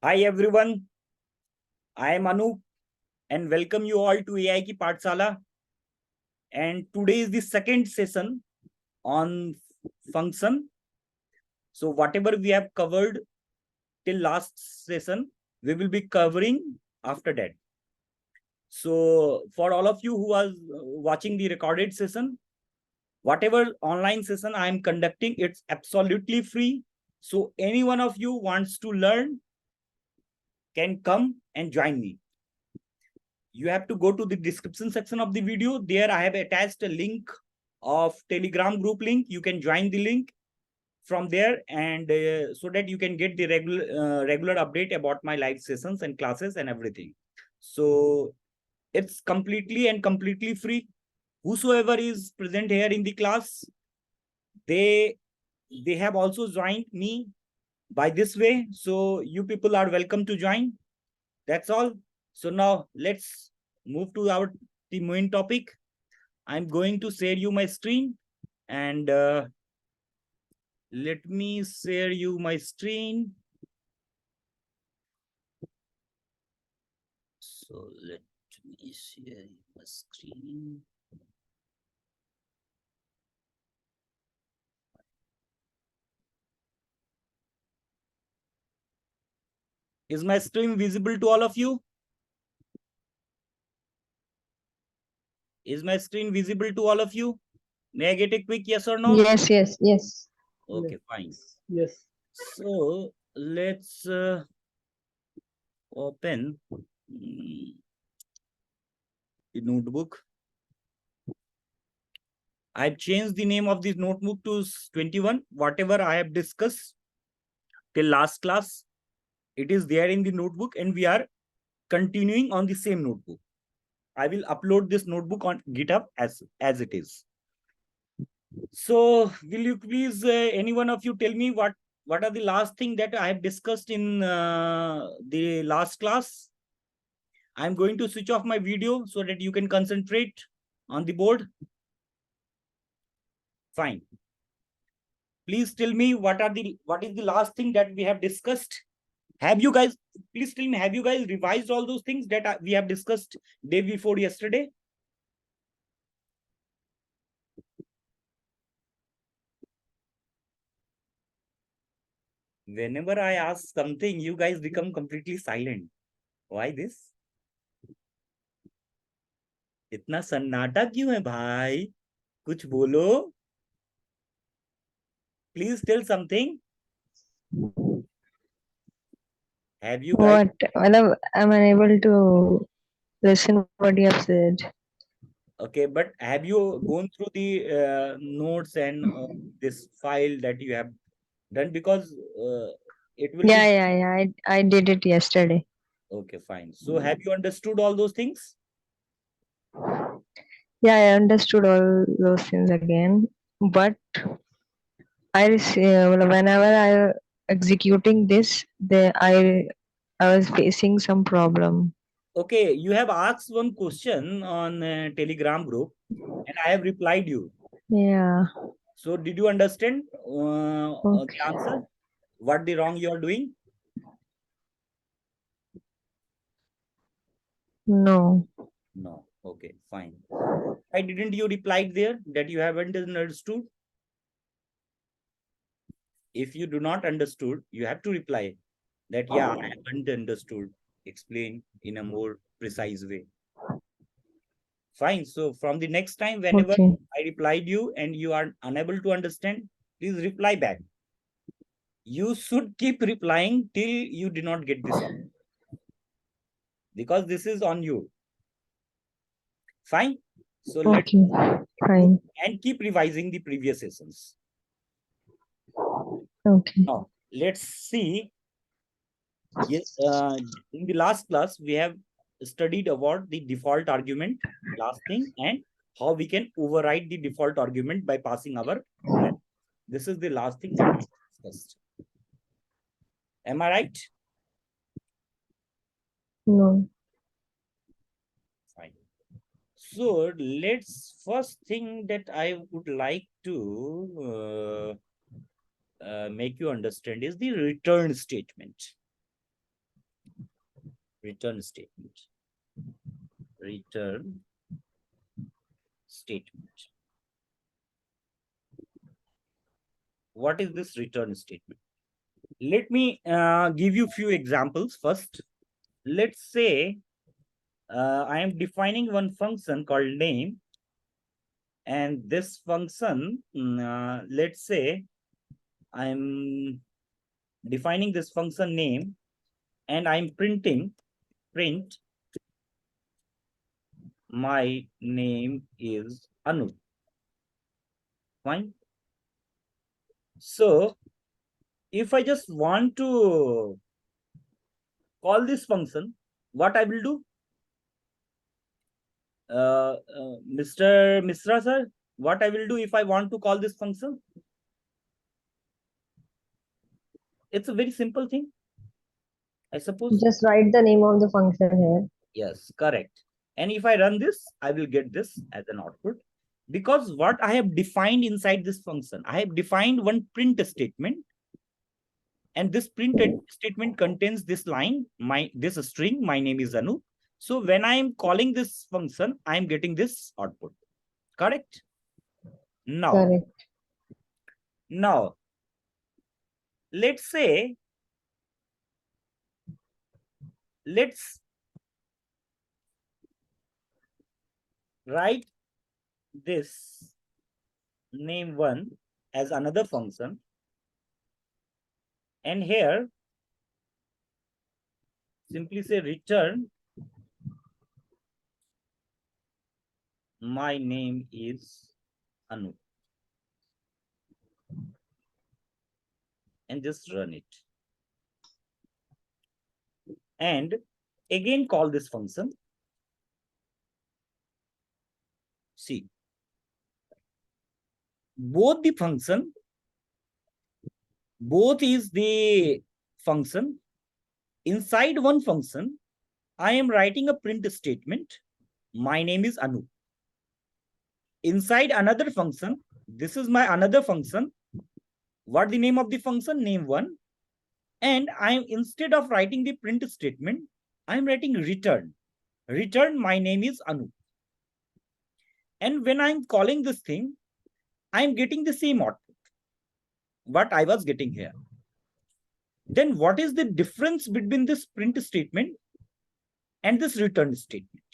Hi everyone, I am Anu and welcome you all to AI Ki Pathshala. And today is the second session on function. So whatever we have covered till last session, we will be covering after that. So for all of you who are watching the recorded session, whatever online session I am conducting, it's absolutely free. So any one of you wants to learn can come and join me. You have to go to the description section of the video. There I have attached a link of Telegram group link. You can join the link from there, and so that you can get the regular update about my live sessions and classes and everything. So it's completely free. Whosoever is present here in the class, they have also joined me by this way. So you people are welcome to join. That's all. So now let's move to the main topic. I'm going to share you my screen, and let me share you my screen. So let me share my screen. Is my screen visible to all of you? Is my screen visible to all of you? May I get a quick yes or no? Yes. Okay, fine. Yes. So let's open the notebook. I've changed the name of this notebook to 21. Whatever I have discussed till last class, it is there in the notebook, and we are continuing on the same notebook. I will upload this notebook on GitHub as it is. So will you please, any one of you, tell me what are the last thing that I have discussed in the last class? I'm going to switch off my video so that you can concentrate on the board. Fine. Please tell me what is the last thing that we have discussed. Have you guys, please tell me, have you guys revised all those things that we have discussed day before yesterday? Whenever I ask something, you guys become completely silent. Why this? इतना सन्नाटा क्यों है भाई? कुछ बोलो. Please tell something. Have you guys? What? I'm unable to listen what you have said. Okay, but have you gone through the notes and this file that you have done? Because it will be. Yeah. I did it yesterday. Okay, fine. So have you understood all those things? Yeah, I understood all those things again. But whenever I executing this, I was facing some problem. Okay, you have asked one question on Telegram group, and I have replied you. Yeah. So did you understand the Okay. answer? What the wrong you are doing? No. No. Okay, fine. Why didn't you reply there that you haven't understood? If you do not understood, you have to reply that, yeah, I haven't understood. Explain in a more precise way. Fine. So from the next time, whenever Okay. I replied you and you are unable to understand, please reply back. You should keep replying till you do not get this option, because this is on you. Fine. So let's Fine. and keep revising the previous sessions. Okay. Now let's see. Yes, in the last class we have studied about the default argument, last thing, and how we can override the default argument by passing our method. This is the last thing that we discussed. Am I right? No. Fine. So let's first thing that I would like to make you understand is the return statement. return statement. Return statement. What is this return statement? Let me give you few examples first. Let's say I am defining one function called name, and this function, let's say I'm defining this function name, and I'm print my name is Anu. Fine. So if I just want to call this function, what I will do? Mr. Misra sir, what I will do if I want to call this function? It's a very simple thing, I suppose. Just write the name of the function here. Yes, correct. And if I run this, I will get this as an output. Because what I have defined inside this function, I have defined one print statement, and this printed statement contains this line, this string, my name is Anu. So when I am calling this function, I am getting this output. Correct? Now, Correct. now let's say, let's write this name1 as another function, and here simply say return my name is Anu, and just run it. And again call this function. See, both the function, both is the function. Inside one function, I am writing a print statement, my name is Anu. Inside another function, this is my another function. What the name of the function? Name1. And I'm, instead of writing the print statement, I'm writing return. Return my name is Anu. And when I'm calling this thing, I'm getting the same output what I was getting here. Then what is the difference between this print statement and this return statement?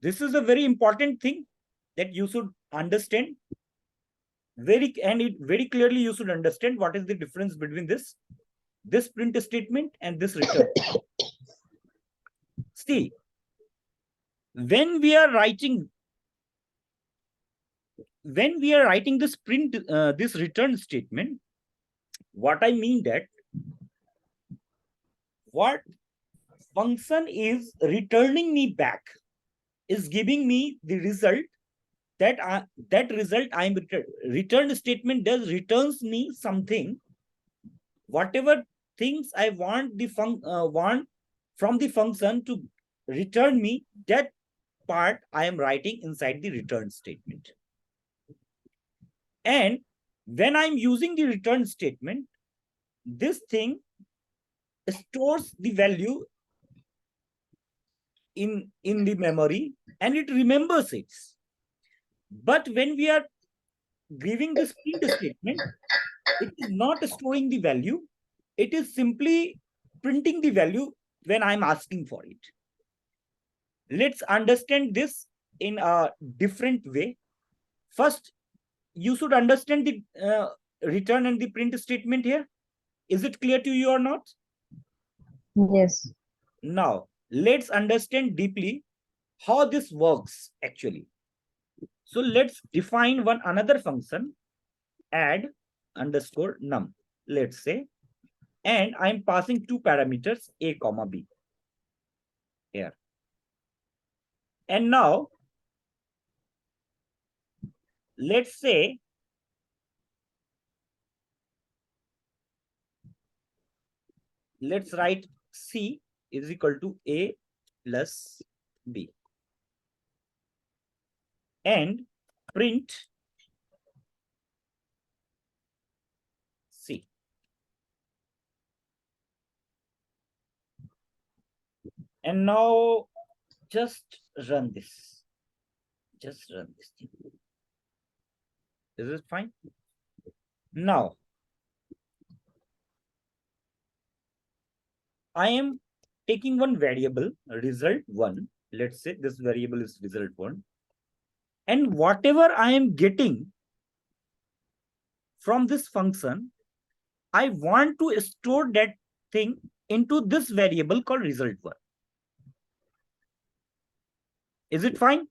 This is a very important thing that you should understand. Very clearly you should understand what is the difference between this print statement and this return. See, when we are writing this this return statement, what I mean that what function is returning me back is giving me the result that result I'm return statement does returns me something, whatever things I want want from the function to return me, that part I am writing inside the return statement. And when I'm using the return statement, this thing stores the value in the memory and it remembers it. But when we are giving this print statement, it is not storing the value. It is simply printing the value when I'm asking for it. Let's understand this in a different way. First, you should understand the return and the print statement here. Is it clear to you or not? Yes. Now, let's understand deeply how this works actually. So let's define one another function, add underscore num, let's say, and I'm passing two parameters, a comma b here. And now, let's say let's write C is equal to A plus B and print C. And now just run this. Just run this thing. Is it fine? Now, I am taking one variable, result1. Let's say this variable is result1. And whatever I am getting from this function, I want to store that thing into this variable called result1. Is it fine?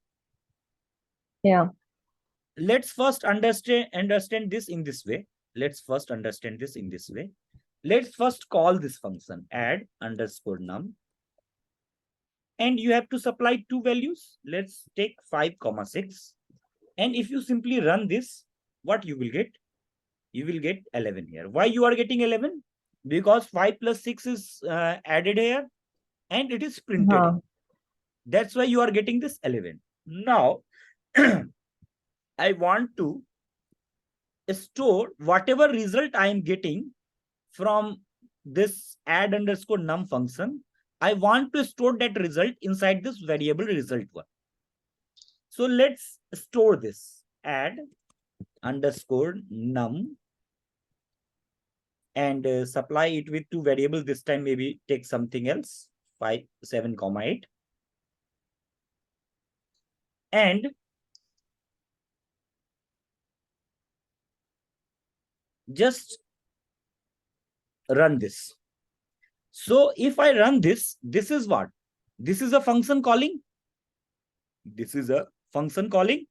Yeah. Let's first understand this in this way. Let's first understand this in this way. Let's first call this function add underscore num. And you have to supply two values. Let's take 5, 6. And if you simply run this, what you will get? You will get 11 here. Why you are getting 11? Because 5 plus 6 is added here and it is printed. That's why you are getting this 11. Now, I want to store whatever result I am getting from this add underscore num function. I want to store that result inside this variable result1. So let's store this add underscore num and supply it with two variables. This time maybe take something else, 5, 7, 8. And just run this. So if I run this, this is what? This is a function calling. This is a function calling.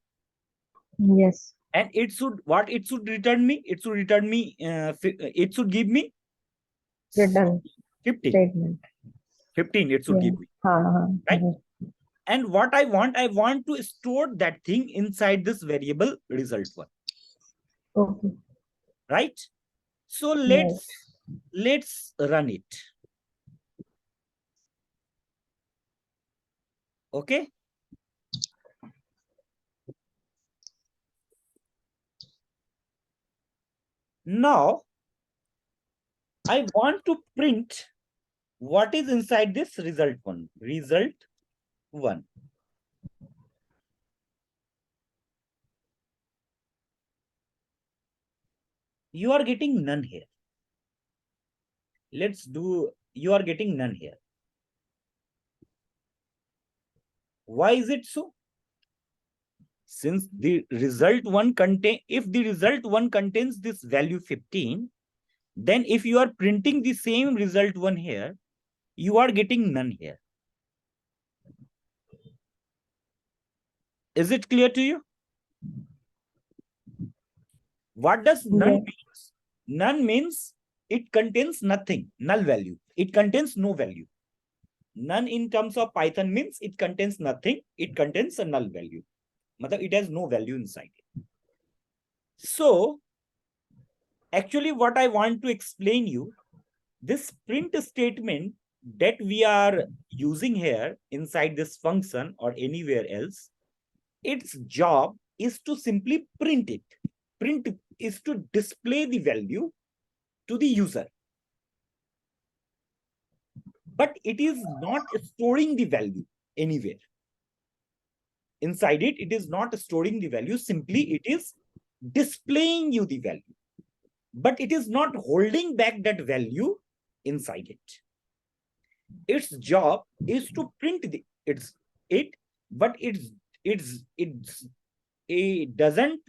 Yes. And it should, what it should return me? It should return me, it should give me Return 15. statement. 15 it should give me. Right? And what I want to store that thing inside this variable result1. Okay. Right? So Yes. let's run it. Okay. Now I want to print what is inside this result1. Result1. You are getting none here. Let's do, you are getting none here. Why is it so? Since the result1 contain, if the result1 contains this value 15, then if you are printing the same result1 here, you are getting none here. Is it clear to you? What does none means? None means it contains nothing, null value. It contains no value. None in terms of Python means it contains nothing. It contains a null value. It has no value inside it. So actually what I want to explain you, this print statement that we are using here inside this function or anywhere else, its job is to simply print it. Print is to display the value to the user. But it is not storing the value anywhere. Inside it, it is not storing the value. Simply, it is displaying you the value. But it is not holding back that value inside it. Its job is to print but it doesn't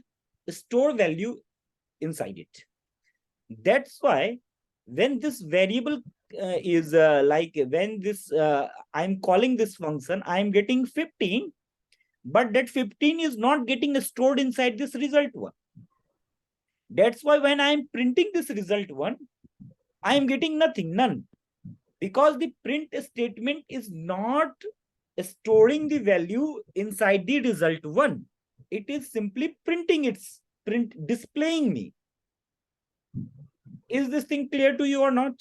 store value inside it. That's why when this variable is when this I'm calling this function, I'm getting 15, but that 15 is not getting stored inside this result1. That's why when I'm printing this result1, I'm getting nothing, none, because the print statement is not storing the value inside the result1. It is simply printing its displaying me. Is this thing clear to you or not?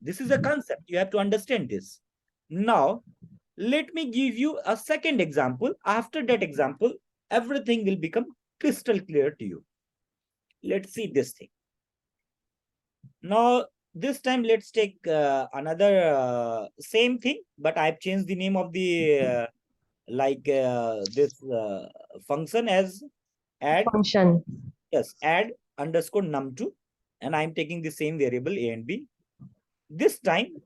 This is a concept. You have to understand this. Now, let me give you a second example. After that example, everything will become crystal clear to you. Let's see this thing. Now, This time let's take another same thing, but I've changed the name of the this function as add. Function. Yes, add underscore num2, and I'm taking the same variable a and b. This time,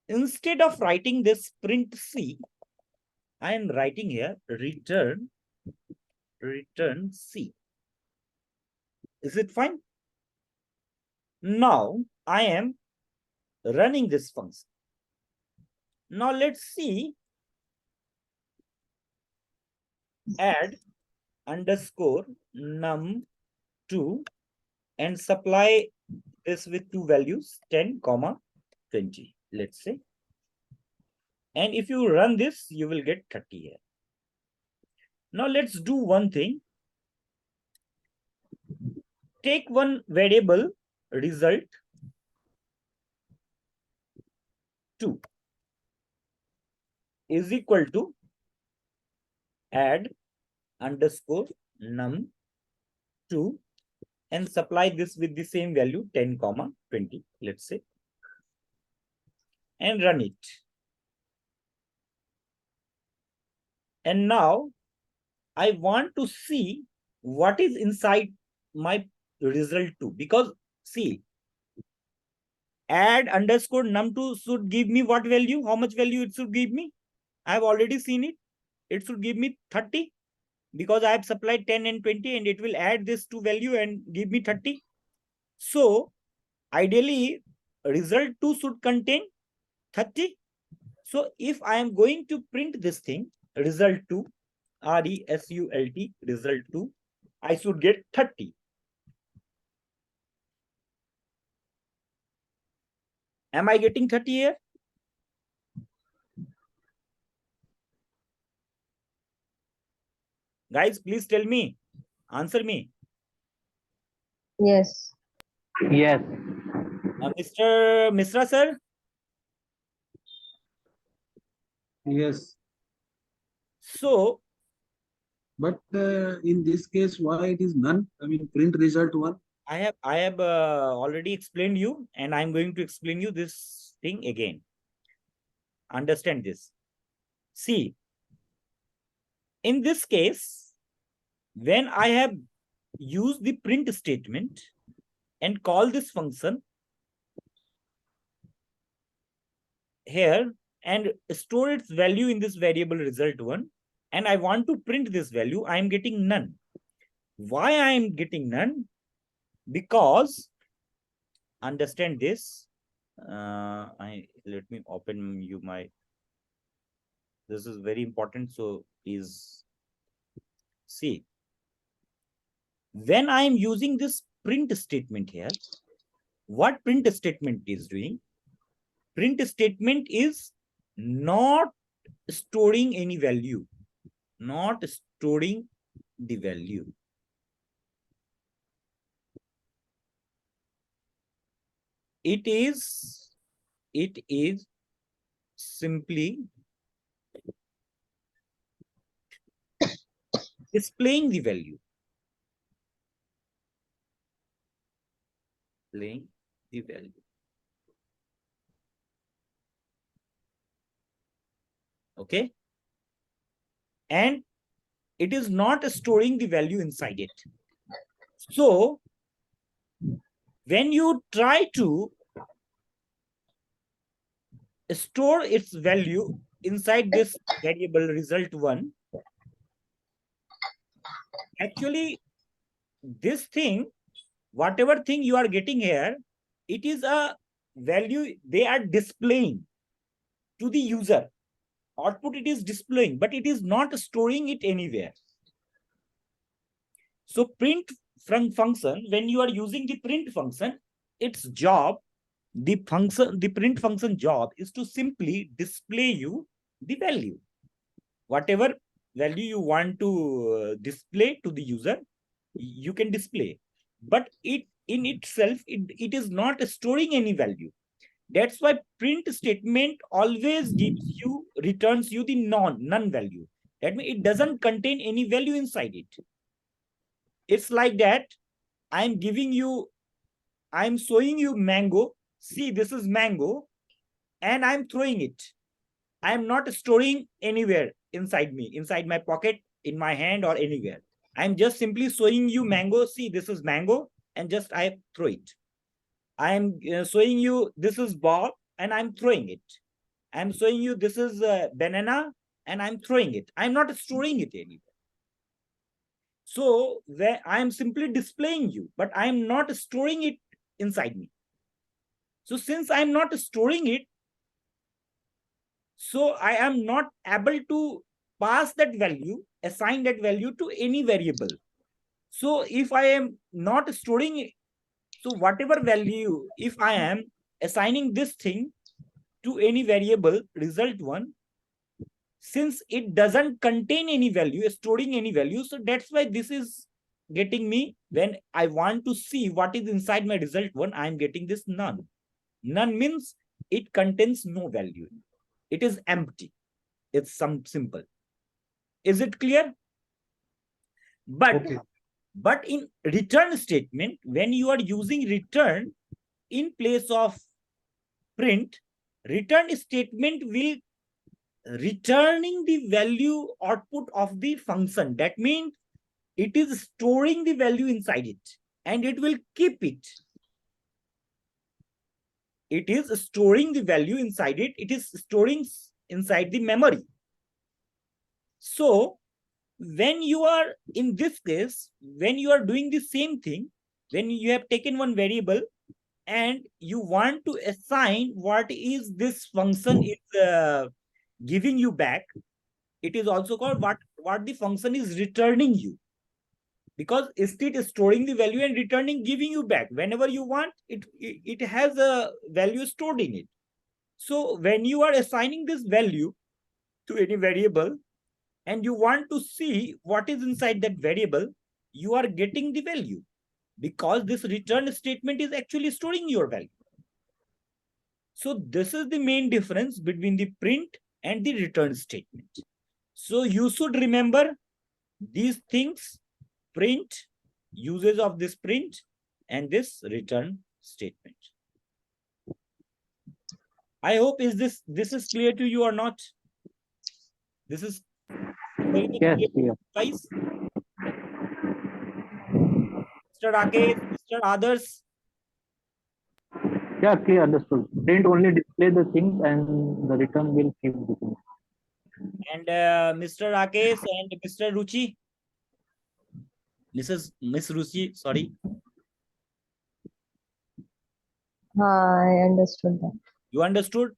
instead of writing this print c, I am writing here return c. Is it fine? Now I am running this function. Now let's see add underscore num2 and supply this with two values 10 comma 20, let's say. And if you run this, you will get 30 here. Now let's do one thing. Take one variable result 2 is equal to add underscore num2 and supply this with the same value 10 comma 20, let's say, and run it. And now I want to see what is inside my result 2, because see, add underscore num2 should give me what value? How much value it should give me? I have already seen it. It should give me 30 because I have supplied 10 and 20, and it will add this to value and give me 30. So ideally, result 2 should contain 30. So if I am going to print this thing, result 2, result, result 2, I should get 30. Am I getting 30 here? Guys, please tell me. Answer me. Yes. Yes. Mr. Misra, sir? Yes, So, but in this case, why it is none? I mean, print result one. I have already explained you, and I'm going to explain you this thing again. Understand this. See, in this case, when I have used the print statement and call this function here and store its value in this variable result one, and I want to print this value, I am getting none. Why I am getting none? Because, understand this, let me open you my, this is very important, so please see. When I am using this print statement here, what print statement is doing? Print statement is not storing any value, not storing the value. It is simply displaying the value. Displaying the value. Okay. And it is not storing the value inside it. So when you try to store its value inside this variable result one, actually this thing, whatever thing you are getting here, it is a value they are displaying to the user. Output it is displaying, but it is not storing it anywhere. So print from function, when you are using the print function, its job, the print function job is to simply display you the value. Whatever value you want to display to the user, you can display. But it in itself, it is not storing any value. That's why print statement always returns you the none value. That means it doesn't contain any value inside it. It's like that I'm showing you mango. see, this is mango, and I'm throwing it. I'm not storing anywhere inside me, inside my pocket, in my hand, or anywhere. I'm just simply showing you mango. See, this is mango, and just I throw it. I'm showing you this is ball, and I'm throwing it. I'm showing you this is banana, and I'm throwing it. I'm not storing it anywhere. So where I'm simply displaying you, but I'm not storing it inside me. So since I'm not storing it, so I am not able to pass that value, assign that value to any variable. So if I am not storing it, so whatever value, if I am assigning this thing to any variable result1, since it doesn't contain any value, storing any value, so that's why this is getting me, when I want to see what is inside my result1, I'm getting this none. None means it contains no value. It is empty. It's some simple. Is it clear? But Okay. but in return statement, when you are using return in place of print, return statement will returning the value output of the function. That means it is storing the value inside it, and it will keep it. It is storing the value inside it. It is storing inside the memory. So when you are, in this case, when you are doing the same thing, when you have taken one variable and you want to assign what is this function is giving you back, it is also called what the function is returning you, because it is storing the value and returning, giving you back whenever you want. It has a value stored in it. So when you are assigning this value to any variable and you want to see what is inside that variable, you are getting the value, because this return statement is actually storing your value. So this is the main difference between the print and the return statement. So you should remember these things: print, uses of this print, and this return statement. I hope this is clear to you or not? This is very much Yes, clear, clear. guys. Mr. Rakesh, Mr. Others. Yeah, clear, understood. Print only display the things and the return will keep the things. And Mr. Rakesh and Mr. Ruchi. Miss Ruchi, sorry. I understood that. You understood?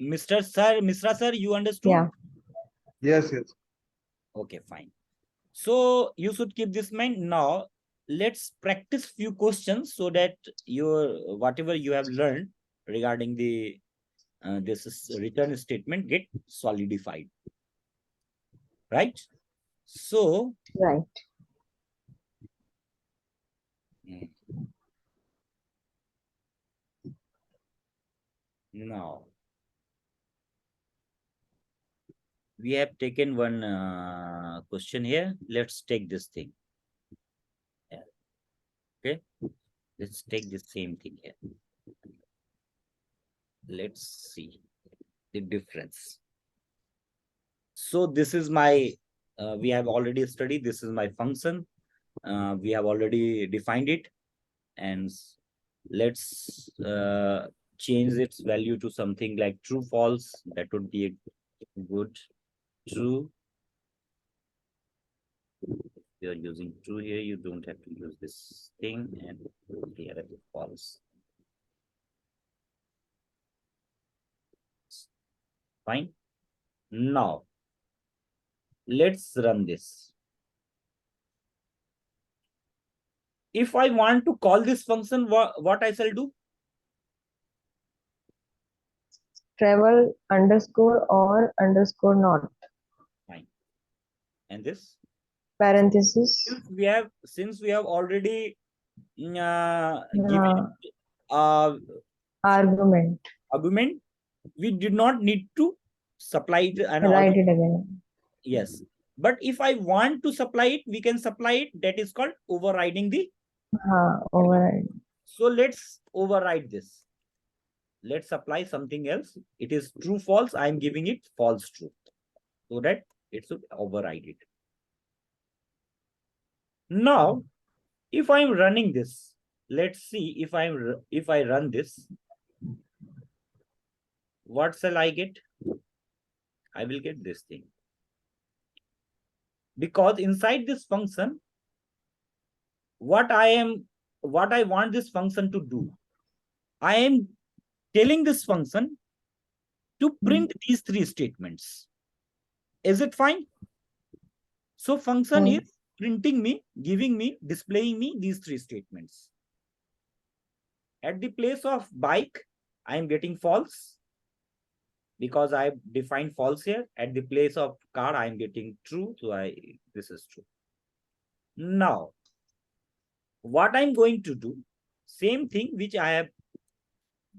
Mr. Sir, Misra sir, you understood? Yeah. Yes, yes. Okay, fine. So you should keep this in mind. Now let's practice few questions so that your whatever you have learned regarding the this is return statement get solidified, right? So Right. now we have taken one question here. Let's take this thing. Yeah. Okay, let's take the same thing here. Let's see the difference. So this is my, we have already studied, this is my function. We have already defined it, and let's change its value to something like true, false. That would be a good. True. If you are using true here, you don't have to use this thing, and here it is false. Fine. Now let's run this. If I want to call this function, what I shall do? Travel underscore or underscore not. Fine. And this? Parenthesis. Since we have already given Argument. argument, we did not need to supply it an Write argument. it again. Yes. But if I want to supply it, we can supply it. That is called overriding the. Override. So let's override this. Let's apply something else. It is true, false. I am giving it false, true, so that it should override it. Now, if I'm running this, let's see if I run this, what shall I get? I will get this thing. Because inside this function, what I want this function to do, I am telling this function to print these three statements. Is it fine? So function is printing me, giving me, displaying me these three statements. At the place of bike, I am getting false because I defined false here. At the place of car, I am getting true. So this is true. Now, what I'm going to do, same thing which I have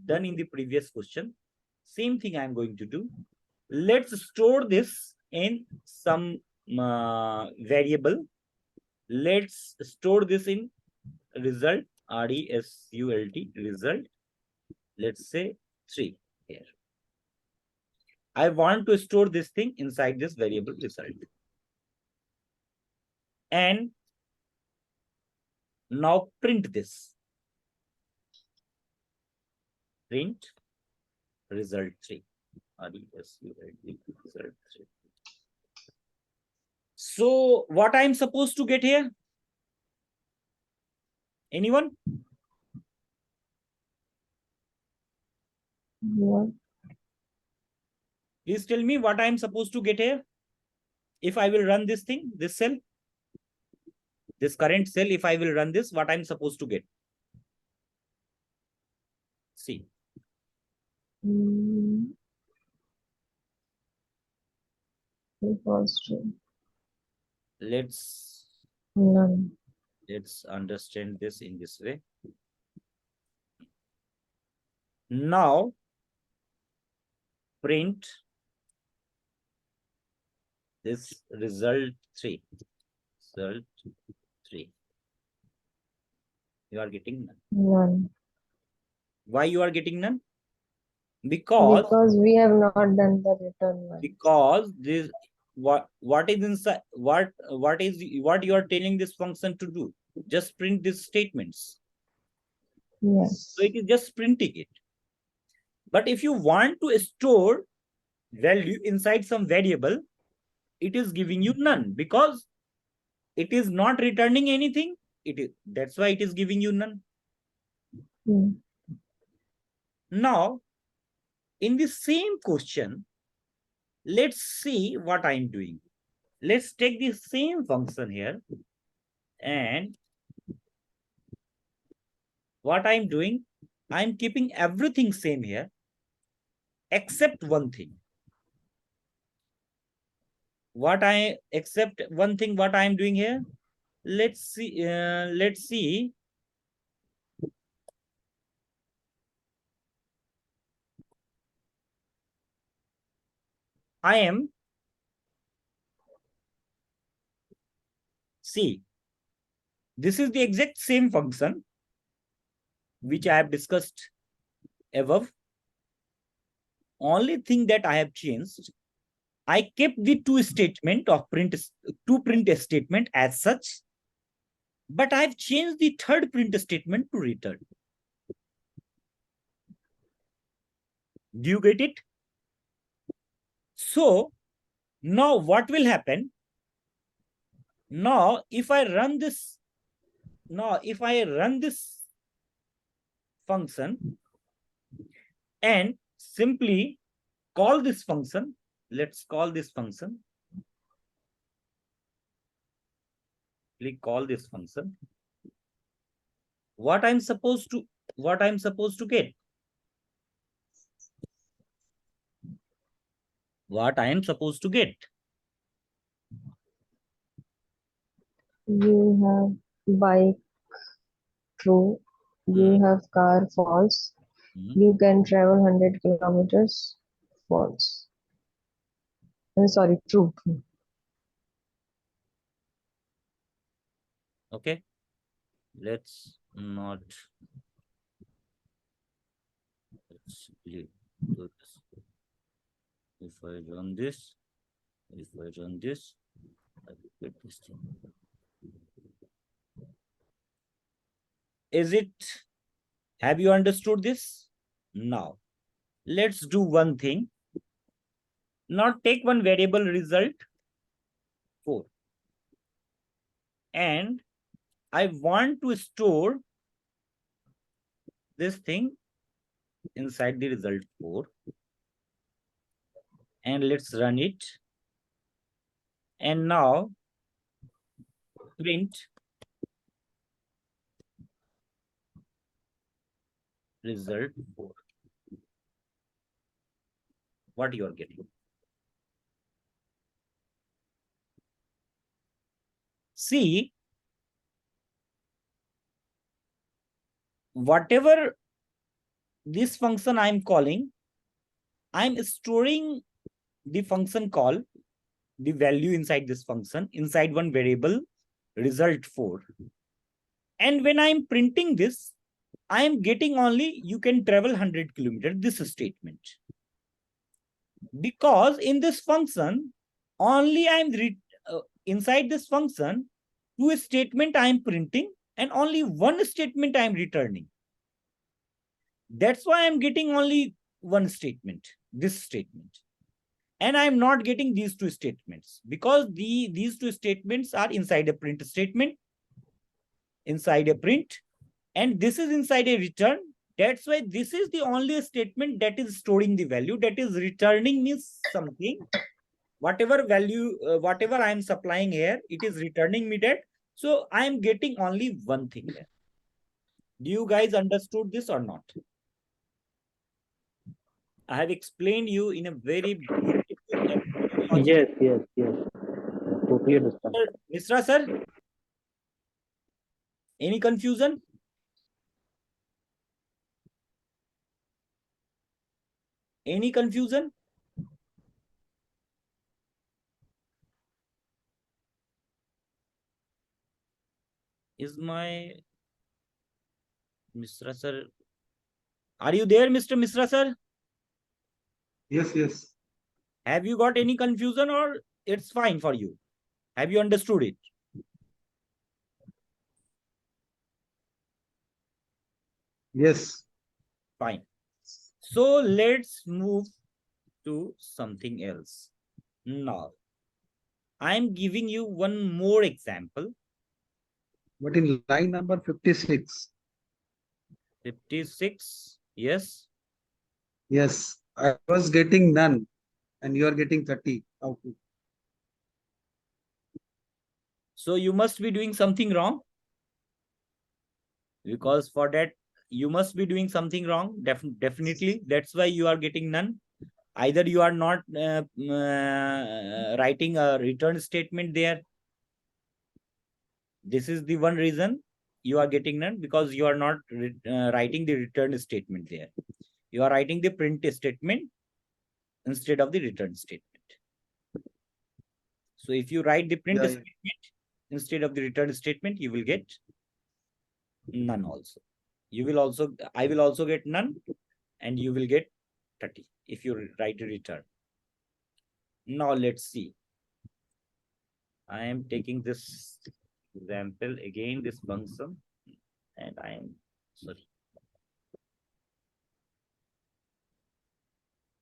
done in the previous question, same thing I'm going to do. Let's store this in some variable. Let's store this in result, result, result. Let's say 3 here. I want to store this thing inside this variable result. And now print this. Print result 3. Result 3. So what I'm supposed to get here? Anyone? Yeah. Please tell me what I'm supposed to get here. If I will run this thing, this cell, this current cell, if I will run this, what I'm supposed to get? See. False, true. Let's None. Let's understand this in this way. Now print this result 3. Result 3. You are getting none. None. Why you are getting none? Because we have not done the return one. Because this what is inside, what you are telling this function to do? Just print these statements. Yes. So it is just printing it. But if you want to store value inside some variable, it is giving you none because it is not returning anything. That's why it is giving you none. Now, in the same question, let's see what I'm doing. Let's take the same function here, and what I'm doing, I'm keeping everything same here except one thing. What I'm doing here? Let's see. See, this is the exact same function which I have discussed above. Only thing that I have changed, I kept the two print statement as such, but I've changed the third print statement to return. Do you get it? So now what will happen? Now if I run this function and simply call this function, let's call this function. Call this function. What I'm supposed to get? What I am supposed to get? You have bike, true. You have car, false. You can travel 100 kilometers, false. Sorry, true. Okay, let's not Let's do this. If I run this, I will get this thing. Is it? Have you understood this? Now, let's do one thing. Now take one variable result 4 and I want to store this thing inside the result 4 and let's run it. And now print result 4. What you are getting? See, whatever this function I'm calling, I'm storing the function call, the value inside this function, inside one variable result 4. And when I'm printing this, I am getting only you can travel 100 kilometers, this statement. Because in this function, only I'm inside this function, 2 statement I'm printing and only 1 statement I'm returning. That's why I'm getting only 1 statement, this statement. And I'm not getting these 2 statements because these 2 statements are inside a print statement, inside a print, and this is inside a return. That's why this is the only statement that is storing the value. That is returning means something. Whatever value, whatever I am supplying here, it is returning me that. So I am getting only one thing here. Do you guys understood this or not? I have explained you in a very beautiful and Yes, yes, yes. Totally understand. Misra sir, any confusion? Any confusion? Is my Misra sir? Are you there, Mr. Misra sir? Yes, yes. Have you got any confusion or it's fine for you? Have you understood it? Yes. Fine. So let's move to something else. Now, I'm giving you one more example. But in line number 56, 56, yes. yes, I was getting none and you are getting 30 output. So you must be doing something wrong. Because for that, you must be doing something wrong. Definitely. That's why you are getting none. Either you are not writing a return statement there. This is the one reason you are getting none, because you are not writing the return statement there. You are writing the print statement instead of the return statement. So if you write the print statement instead of the return statement, you will get none also. I will also get none and you will get 30 if you write a return. Now let's see. I am taking this example again, this function, and I am sorry.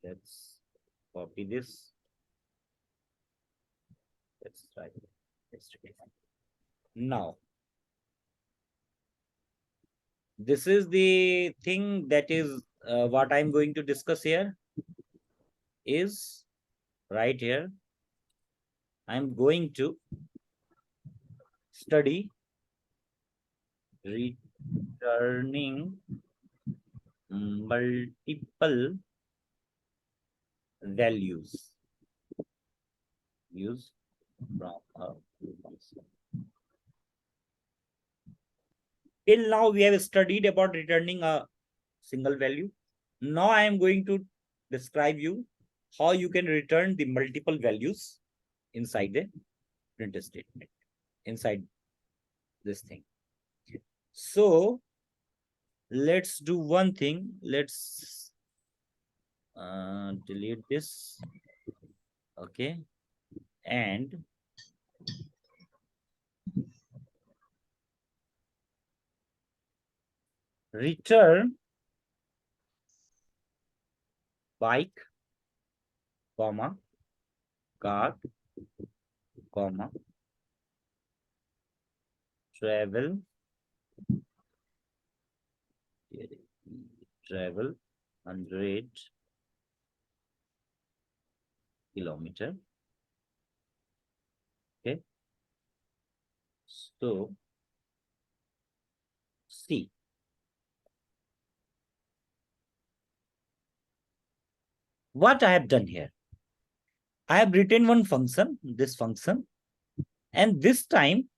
Let's copy this. Let's try it. Now, this is the thing that is what I'm going to discuss here is right here. I'm going to study returning multiple values use from a function. Till now, we have studied about returning a single value. Now I am going to describe you how you can return the multiple values inside the print statement, inside this thing. So let's do one thing. Let's delete this. Okay, and return bike, comma, car, comma, travel, 100 kilometer. Okay, so see, what I have done here. I have written one function, this function, and this time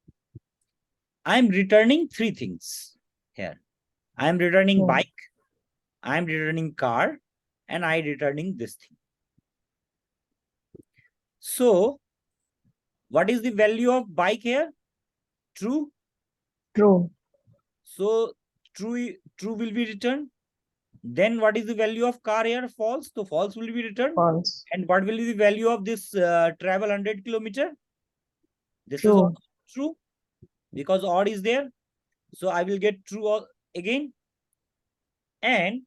I am returning three things here. I am returning bike, I am returning car, and I returning this thing. So what is the value of bike here? True. True. So true will be returned. Then what is the value of car here? False. So false will be returned. False. And what will be the value of this travel 100 kilometer? This True. is also true because odd is there. So I will get true again. And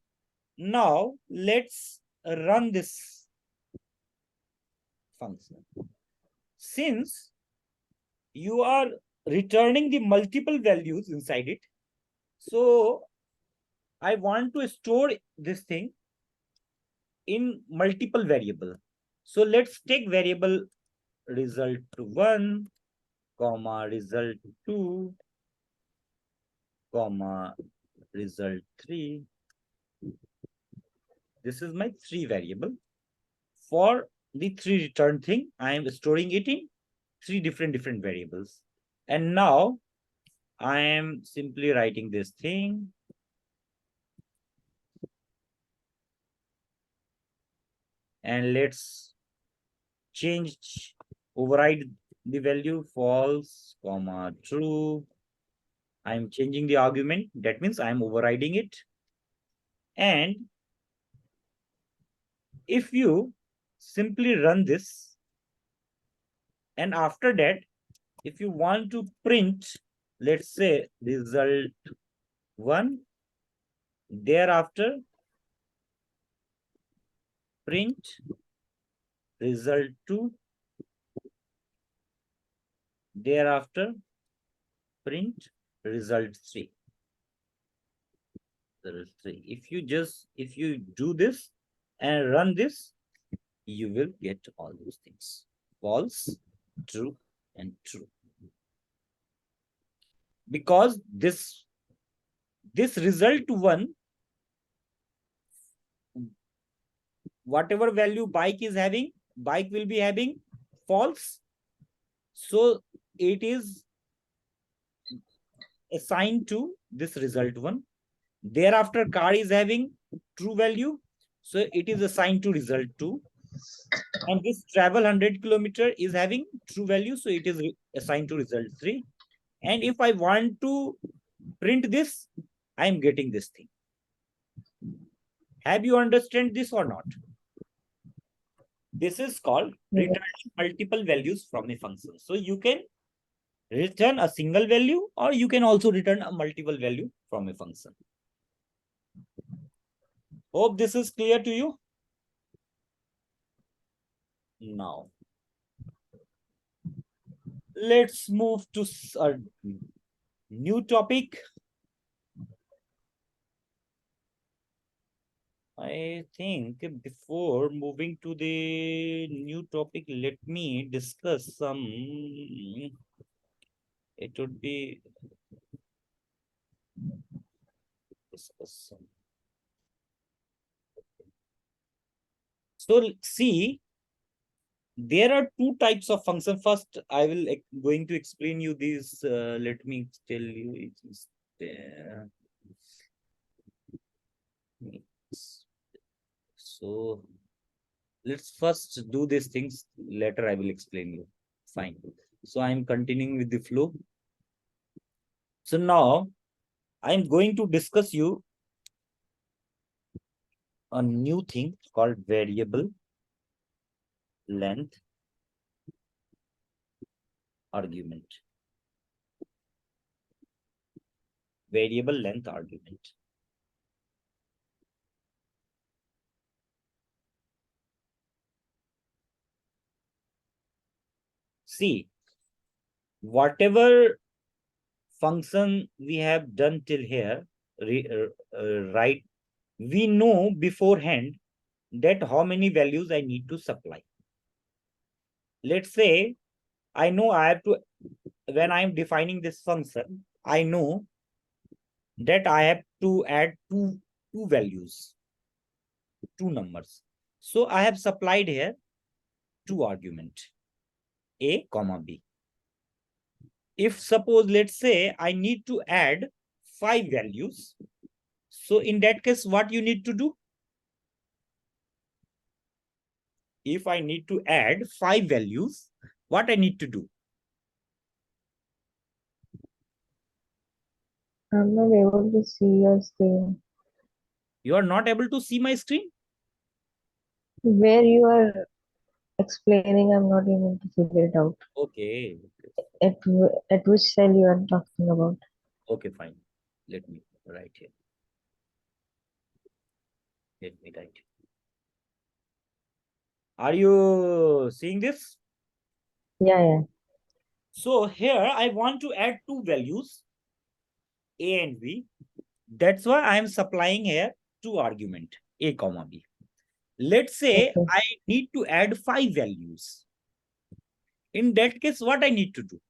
now let's run this function. Since you are returning the multiple values inside it, so I want to store this thing in multiple variable. So let's take variable result 1, comma result 2, comma result 3. This is my 3 variable. For the 3 return thing, I am storing it in 3 different variables. And now I am simply writing this thing. And let's change, override the value false, comma true. I'm changing the argument. That means I'm overriding it. And if you simply run this, and after that, if you want to print, let's say result 1, thereafter print result 2, thereafter print result 3. If you do this and run this, you will get all those things: false, true, and true. Because this result 1, whatever value bike is having, bike will be having false. So it is assigned to this result 1. Thereafter car is having true value, so it is assigned to result 2. And this travel 100 kilometer is having true value, so it is assigned to result 3. And if I want to print this, I am getting this thing. Have you understand this or not? This is called returning multiple values from a function. So you can return a single value, or you can also return a multiple value from a function. Hope this is clear to you. Now, let's move to a new topic. I think before moving to the new topic, let me discuss some. It would be discuss some. So see, there are 2 types of function. First, I will going to explain you these. Let me tell you it is there. So let's first do these things. Later, I will explain you. Fine. So I'm continuing with the flow. So now I'm going to discuss you a new thing called variable length argument. Variable length argument. See, whatever function we have done till here, right, we know beforehand that how many values I need to supply. Let's say I know I have to, when I am defining this function, I know that I have to add two values, two numbers. So I have supplied here two argument, A comma B. If suppose, let's say I need to add 5 values, so in that case, what you need to do? If I need to add 5 values, what I need to do? I'm not able to see your screen. You are not able to see my screen? Where you are explaining, I'm not able to figure it out. Okay. At which cell you are talking about? Okay, fine. Let me write here. Let me write. Are you seeing this? Yeah. So here I want to add two values, A and B. That's why I am supplying here two argument, A comma B. Let's say Okay. I need to add 5 values. In that case, what I need to do?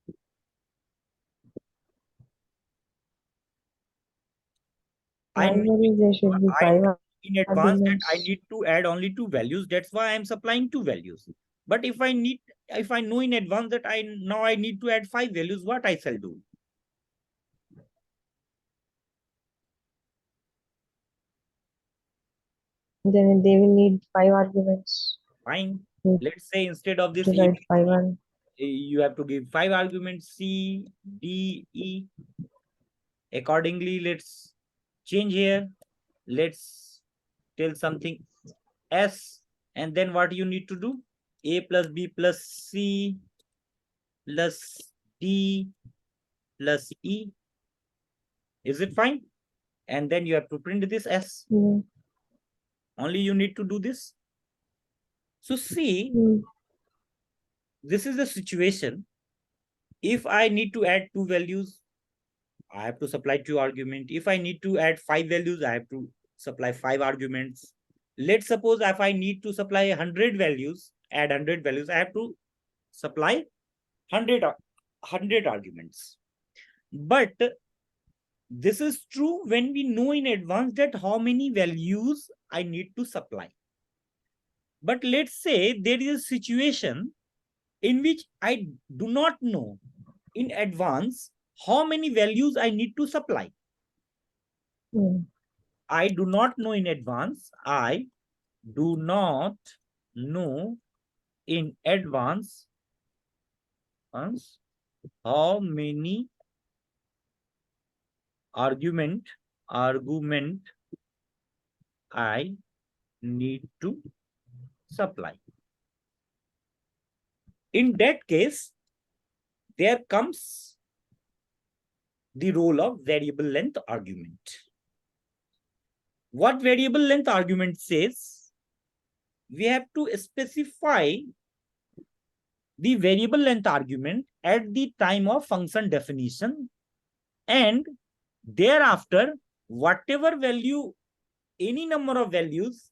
Primary, there should be I 5 know in advance that I arguments. need to add only two values. That's why I'm supplying two values. But if I know in advance that I need to add 5 values, what I shall do? Then they will need 5 arguments. Fine. You Let's say instead of this to write 5 ABC, on. you have to give 5 arguments, C, D, E. Accordingly, let's change here. Let's tell something S, and then what you need to do? A plus B plus C plus D plus E. Is it fine? And then you have to print this S. Only you need to do this. So see, this is the situation. If I need to add two values, I have to supply two arguments. If I need to add 5 values, I have to supply 5 arguments. Let's suppose if I need to supply 100 values, add 100 values, I have to supply 100 arguments. But this is true when we know in advance that how many values I need to supply. But let's say there is a situation in which I do not know in advance how many values I need to supply. I do not know in advance. I do not know in advance how many argument I need to supply. In that case, there comes the role of variable length argument. What variable length argument says, we have to specify the variable length argument at the time of function definition, and thereafter, whatever value, any number of values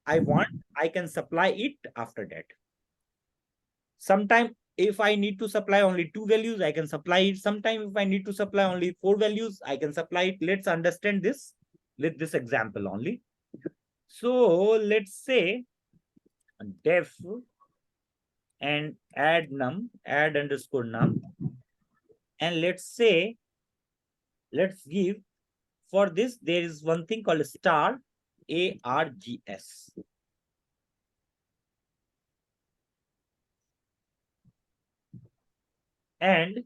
I want, I can supply it after that. Sometime if I need to supply only 2 values, I can supply it. Sometime if I need to supply only 4 values, I can supply it. Let's understand this with this example only. So let's say def and add underscore num, and let's say, let's give, for this there is one thing called star args, and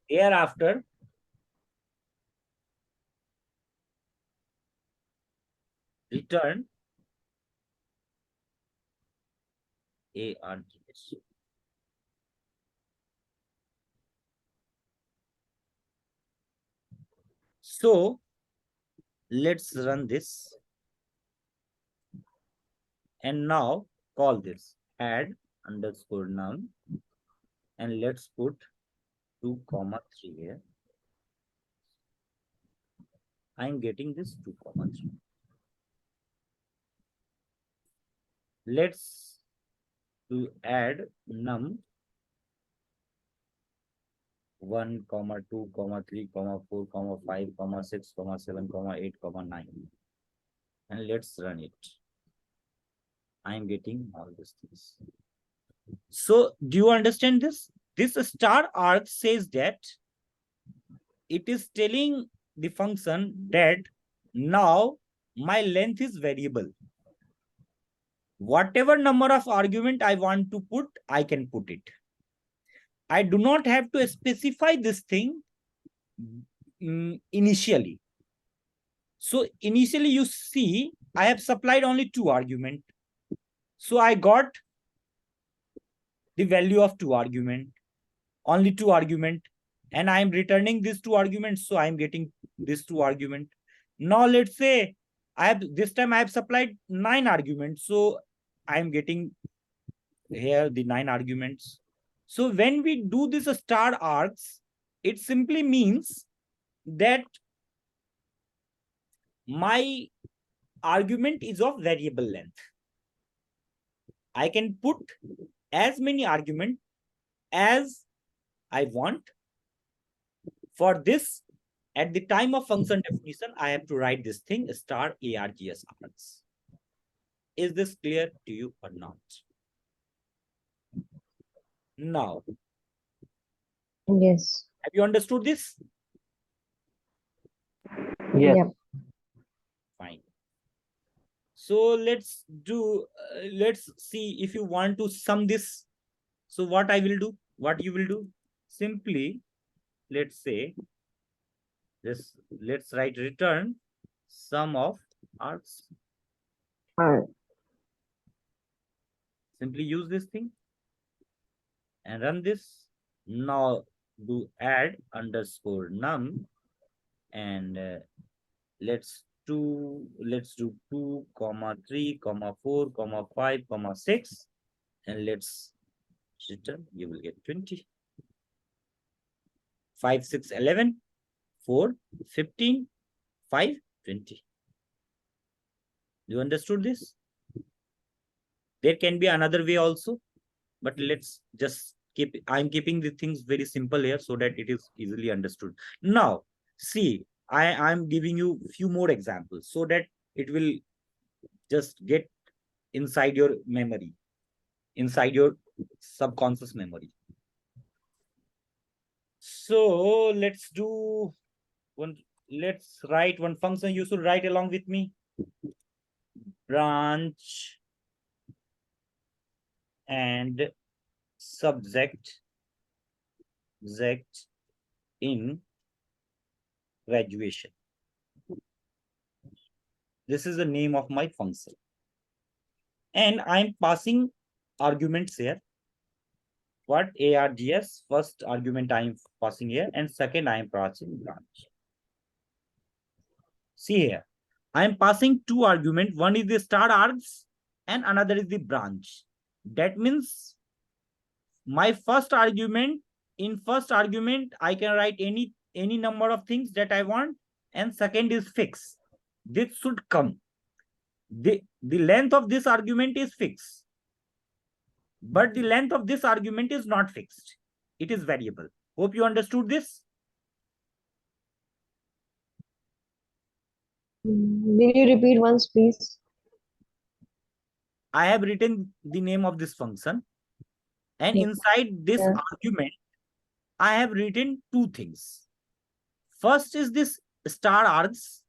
thereafter return args. So let's run this. And now call this add underscore num, and let's put 2 comma 3 here. I'm getting this 2 comma 3. Let's do add num 1 comma 2 comma 3 comma 4 comma 5 comma 6 comma 7 comma 8 comma 9, and let's run it. I'm getting all these things. So do you understand this? This star arg says that it is telling the function that now my length is variable. Whatever number of argument I want to put, I can put it. I do not have to specify this thing initially. So initially you see, I have supplied only 2 argument. So I got the value of 2 argument, only 2 argument, and I am returning these 2 arguments. So I am getting this 2 argument. Now let's say this time I have supplied 9 arguments. So I am getting here the 9 arguments. So when we do this star args, it simply means that my argument is of variable length. I can put as many arguments as I want. For this, at the time of function definition, I have to write this thing star args args. Is this clear to you or not? Now, Yes. have you understood this? Yes. Yeah. Fine. So let's do, let's see if you want to sum this. So what I will do, what you will do, simply, let's say, this, let's write return sum of args. Simply use this thing and run this. Now do add underscore num, and let's do 2 comma 3 comma 4 comma 5 comma 6, and let's return. You will get 20. 5 6 11 4 15 5 20. You understood this? There can be another way also, but let's just keep, I'm keeping the things very simple here so that it is easily understood. Now see, I'm giving you few more examples so that it will just get inside your memory, inside your subconscious memory. So let's do one, let's write one function. You should write along with me. Branch and subject in graduation. This is the name of my function. And I'm passing arguments here. What? args, first argument I'm passing here, and second I'm passing branch. See here, I'm passing 2 arguments. One is the star args and another is the branch. That means my first argument, in first argument, I can write any number of things that I want, and second is fixed. This should come. The length of this argument is fixed, but the length of this argument is not fixed. It is variable. Hope you understood this. Will you repeat once, please? I have written the name of this function, and inside this argument, I have written 2 things. First is this star args.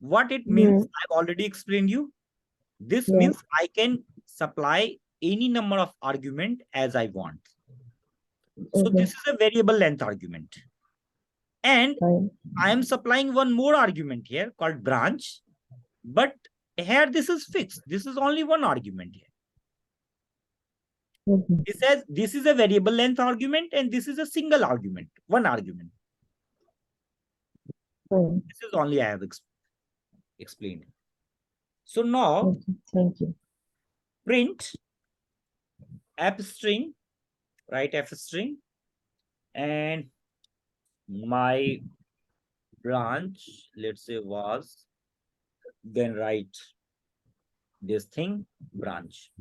What it means, I've already explained you. This means I can supply any number of argument as I want. So this is a variable length argument. And I am supplying one more argument here called branch, but here this is fixed. This is only one argument here. Okay. It says this is a variable length argument and this is a single argument, one argument. Fine. This is only I have explained. So now Okay. Thank you. print f string, write f string, and my branch, let's say, was, then write this thing, branch.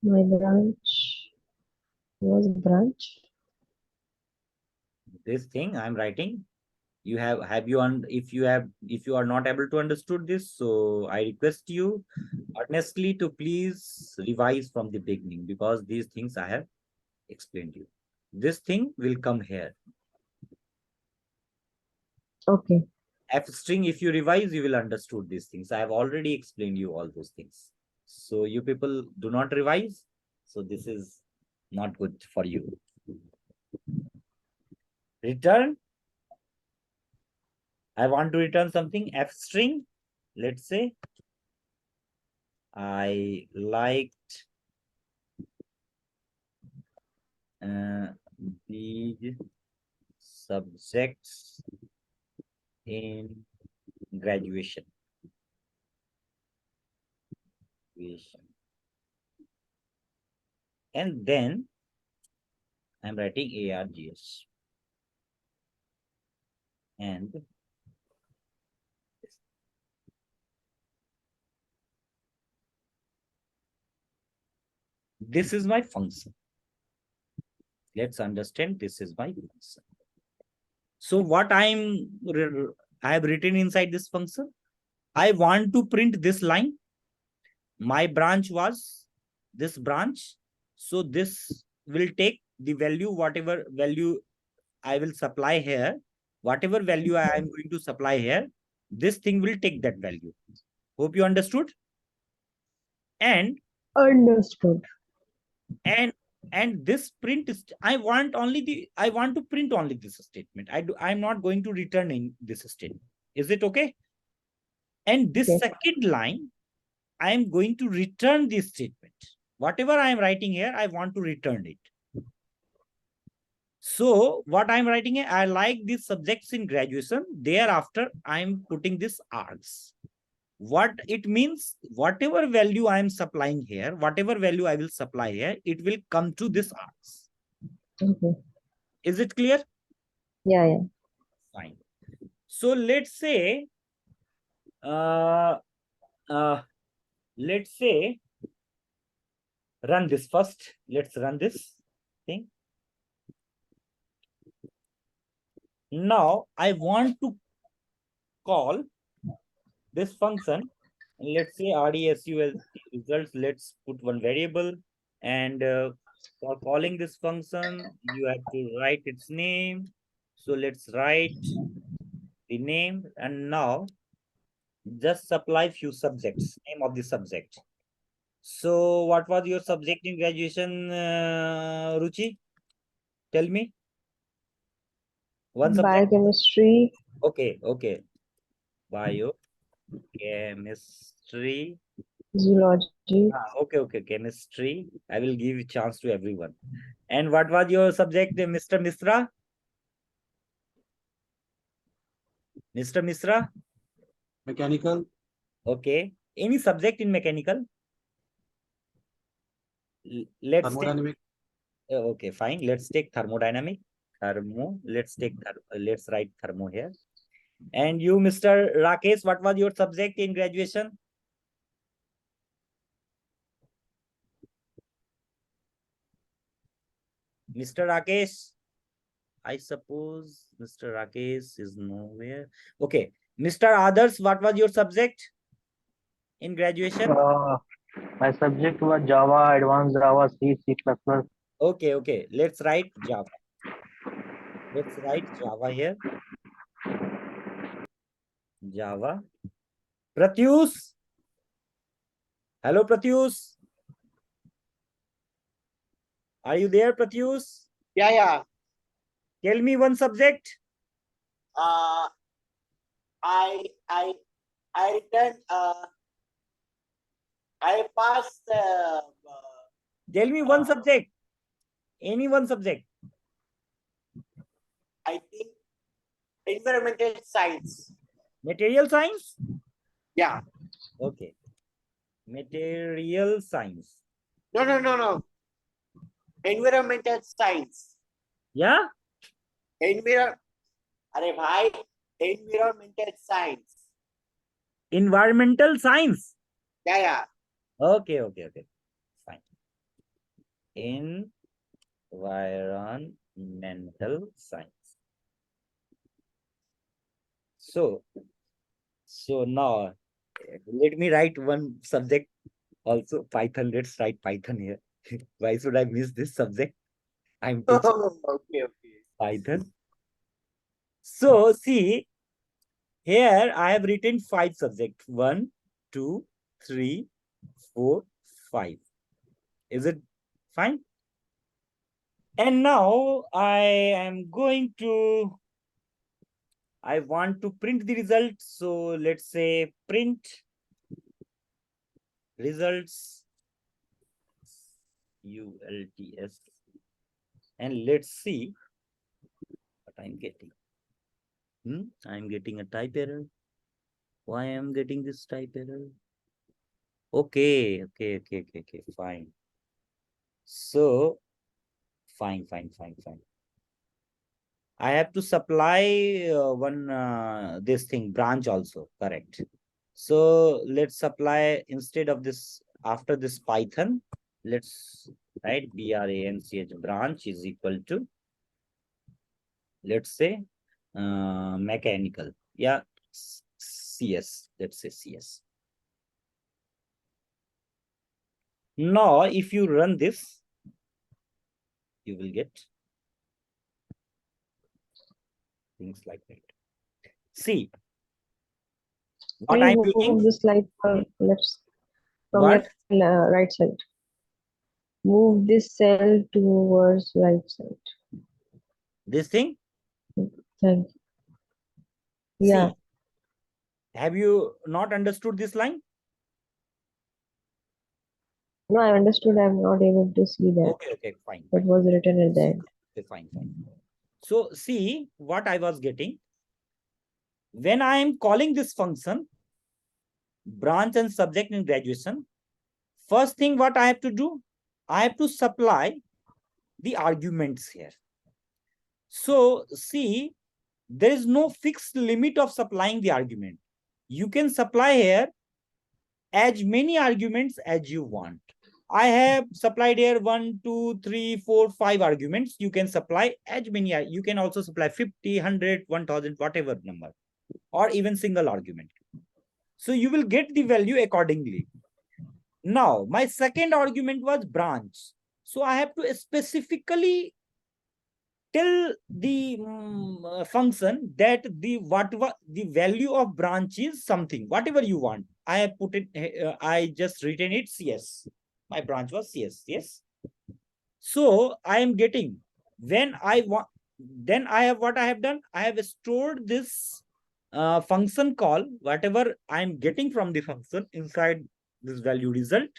My branch was branch. This thing I'm writing, you have you on, if you are not able to understood this, so I request you earnestly to please revise from the beginning, because these things I have explained you. This thing will come here. Okay. F string, if you revise, you will understood these things. I have already explained you all those things. So you people do not revise. So this is not good for you. Return. I want to return something, F string. Let's say I liked these subjects in graduation. And then I'm writing args. And this is my function. Let's understand, this is my function. So what I have written inside this function, I want to print this line. My branch was this branch. So this will take the value, whatever value I will supply here, whatever value I am going to supply here, this thing will take that value. Hope you understood. And Understood. and this print is, I want to print only this statement. I'm not going to return in this statement. Is it okay? And this Yes. second line, I am going to return this statement. Whatever I am writing here, I want to return it. So what I'm writing here, I like these subjects in graduation. Thereafter, I'm putting this args. What it means, whatever value I am supplying here, whatever value I will supply here, it will come to this args. Okay. Is it clear? Yeah. Fine. So let's say, let's say, run this first. Let's run this thing. Now I want to call this function. Let's say RDSU results. Let's put one variable, and for calling this function, you have to write its name. So let's write the name, and now just supply few subjects, name of the subject. So what was your subject in graduation, Ruchi? Tell me. One subject. Biochemistry. Okay. Biochemistry. Zoology. Okay. Chemistry. I will give a chance to everyone. And what was your subject, Mr. Misra? Mr. Misra? Mechanical. Okay. Any subject in mechanical? Let's take. Thermodynamic. Okay, fine. Let's take thermodynamic. Let's write thermo here. And you, Mr. Rakesh, what was your subject in graduation? Mr. Rakesh, I suppose Mr. Rakesh is nowhere. Okay. Mr. Others, what was your subject in graduation? My subject was Java, Advanced Java, C, C++. Okay. Let's write Java. Let's write Java here. Java. Pratyus. Hello, Pratyus. Are you there, Pratyus? Yeah. Tell me one subject. I returned. I passed. Tell me one subject. Any one subject. I think environmental science. Material science? Yeah. Okay. Material science. No. Environmental science. Yeah? अरे भाई, environmental science. Environmental science. Yeah. Okay. Fine. Environmental science. So now let me write one subject also. Python. Let's write Python here. Why should I miss this subject? I'm teaching Okay. Python. So see, here I have written 5 subjects. 1, 2, 3, 4, 5. Is it fine? And now I want to print the results. So let's say print results ULTS, and let's see what I'm getting. I'm getting a type error. Why I'm getting this type error? Okay, fine. So fine. I have to supply one this thing branch also, correct? So let's supply instead of this, after this Python, let's write branch branch is equal to, let's say mechanical. Yeah, CS. Let's say CS. Now, if you run this, you will get things like that. See what Please I'm move doing. the slide left from What? left right side. Move this cell towards right side. This thing. Thank you. Yeah. See, have you not understood this line? No, I understood. I'm not able to see that. Okay, fine. What was written at the end. Okay, fine. So see what I was getting. When I am calling this function, branch and subject in graduation, first thing what I have to do, I have to supply the arguments here. So see, there is no fixed limit of supplying the argument. You can supply here as many arguments as you want. I have supplied here 1, 2, 3, 4, 5 arguments. You can supply as many. You can also supply 50, 100, 1000, whatever number, or even single argument. So you will get the value accordingly. Now, my second argument was branch. So I have to specifically tell the function that the value of branch is something, whatever you want. I have put it, I just written it CS. My branch was CS, yes. So I am getting, when I want, then I have, what I have done, I have stored this function call, whatever I'm getting from the function inside this value result,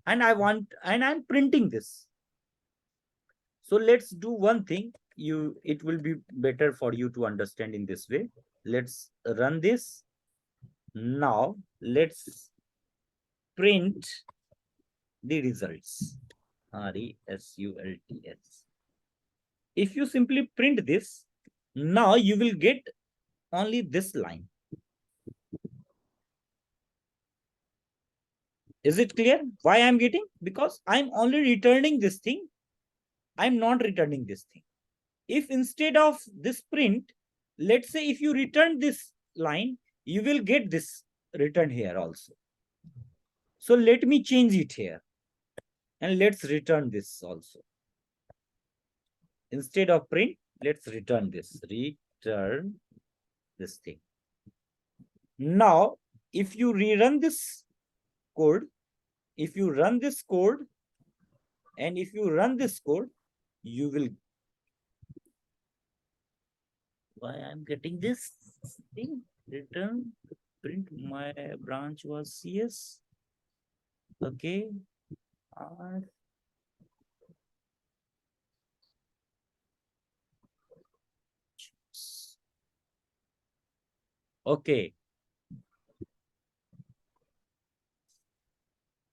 and I'm printing this. So let's do one thing. It will be better for you to understand in this way. Let's run this. Now let's print the results. RESULTS. If you simply print this, now you will get only this line. Is it clear why I'm getting? Because I'm only returning this thing. I'm not returning this thing. If instead of this print, let's say if you return this line, you will get this return here also. So let me change it here. And let's return this also. Instead of print, let's return this. Return this thing. Now, if you rerun this code, if you run this code, and if you run this code, you will why I'm getting this thing. Return print my branch was CS. Okay. R okay.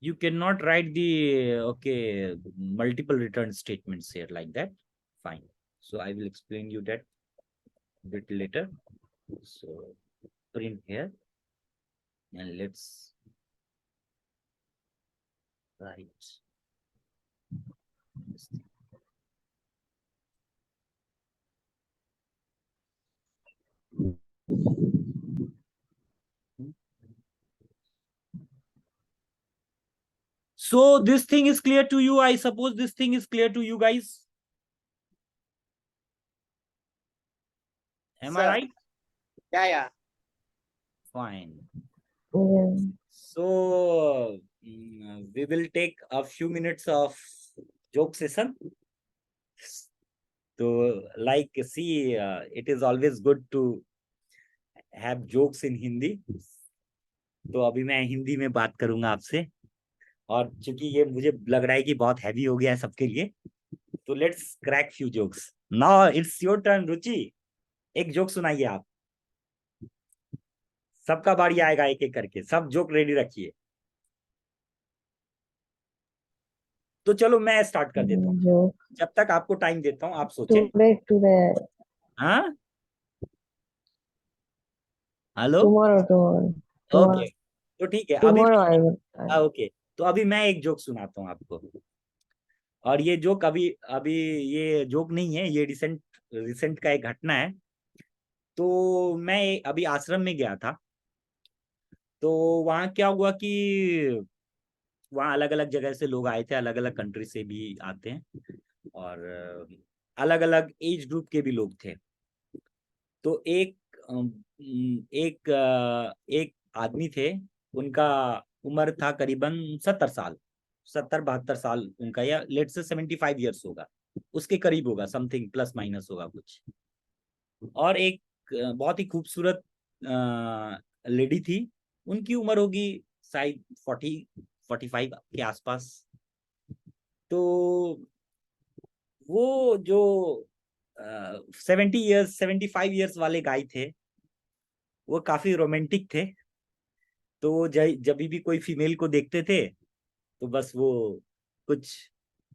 You cannot write the okay multiple return statements here like that. Fine. So I will explain you that a bit later. So print here and let's write this thing. So this thing is clear to you. I suppose this thing is clear to you guys. Am I Sir. right? Yeah. Fine. Yeah. So we will take a few minutes of joke session. So like see, it is always good to have jokes in Hindi. तो अभी मैं हिंदी में बात करूंगा आपसे और चूंकि ये मुझे लग रहा है कि बहुत हैवी हो गया है सबके लिए तो let's crack few jokes now it's your turn Ruchi एक जोक सुनाइए आप सबका बारी आएगा एक एक करके सब जोक रेडी रखिए तो चलो मैं स्टार्ट कर देता हूँ Joke. जब तक आपको टाइम देता हूँ आप सोचें Today. हाँ हेलो Tomorrow. ओके तो ठीक है अभी Tomorrow I will. ओके तो अभी मैं एक जोक सुनाता हूँ आपको और ये जोक अभी अभी ये जोक नहीं है ये रिसेंट का एक घटना है तो मैं अभी आश्रम में गया था तो वहाँ क्या हुआ कि वहाँ अलग अलग जगह से लोग आए थे अलग अलग कंट्री से भी आते हैं और अलग अलग एज ग्रुप के भी लोग थे तो एक आदमी थे उनका उम्र था करीबन 70 साल 70-72 साल उनका या लेट से 75 ईयर्स होगा उसके करीब होगा समथिंग प्लस माइनस होगा कुछ और एक बहुत ही खूबसूरत लेडी थी उनकी उम्र होगी शायद 40-45 के आसपास तो वो जो 75 ईयर्स वाले गाय थे वो काफी रोमांटिक थे तो जब भी कोई फीमेल को देखते थे तो बस वो कुछ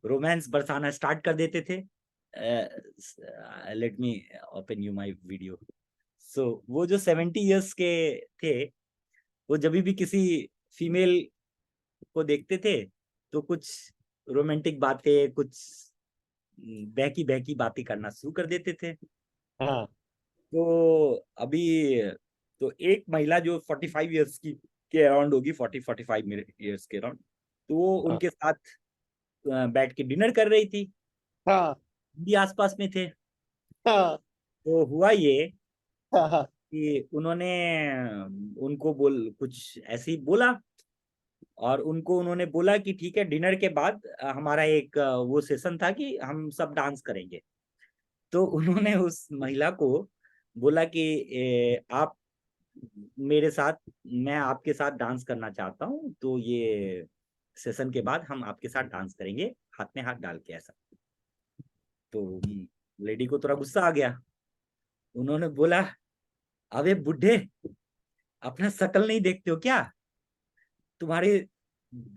रोमांस बरसाना स्टार्ट कर देते थे let me open you my video so वो जो 70 ईयर्स के थे वो जब भी किसी फीमेल को देखते थे तो कुछ रोमांटिक बातें कुछ बहकी बहकी बातें करना शुरू कर देते थे हाँ तो अभी तो एक महिला जो 45 ईयर्स की के अराउंड होगी 40-45 ईयर्स के अराउंड तो वो उनके साथ बैठ के डिनर कर रही थी हाँ भी आसपास में थे हाँ तो हुआ ये हाँ कि उन्होंने उनको कुछ ऐसे ही बोला और उन्होंने बोला कि ठीक है डिनर के बाद हमारा एक वो सेशन था कि हम सब डांस करेंगे तो उन्होंने उस महिला को बोला कि आप मेरे साथ मैं आपके साथ डांस करना चाहता हूँ तो ये सेशन के बाद हम आपके साथ डांस करेंगे हाथ में हाथ डाल के ऐसा तो लेडी को थोड़ा गुस्सा आ गया उन्होंने बोला अबे बुढ़े अपना शकल नहीं देखते हो क्या तुम्हारे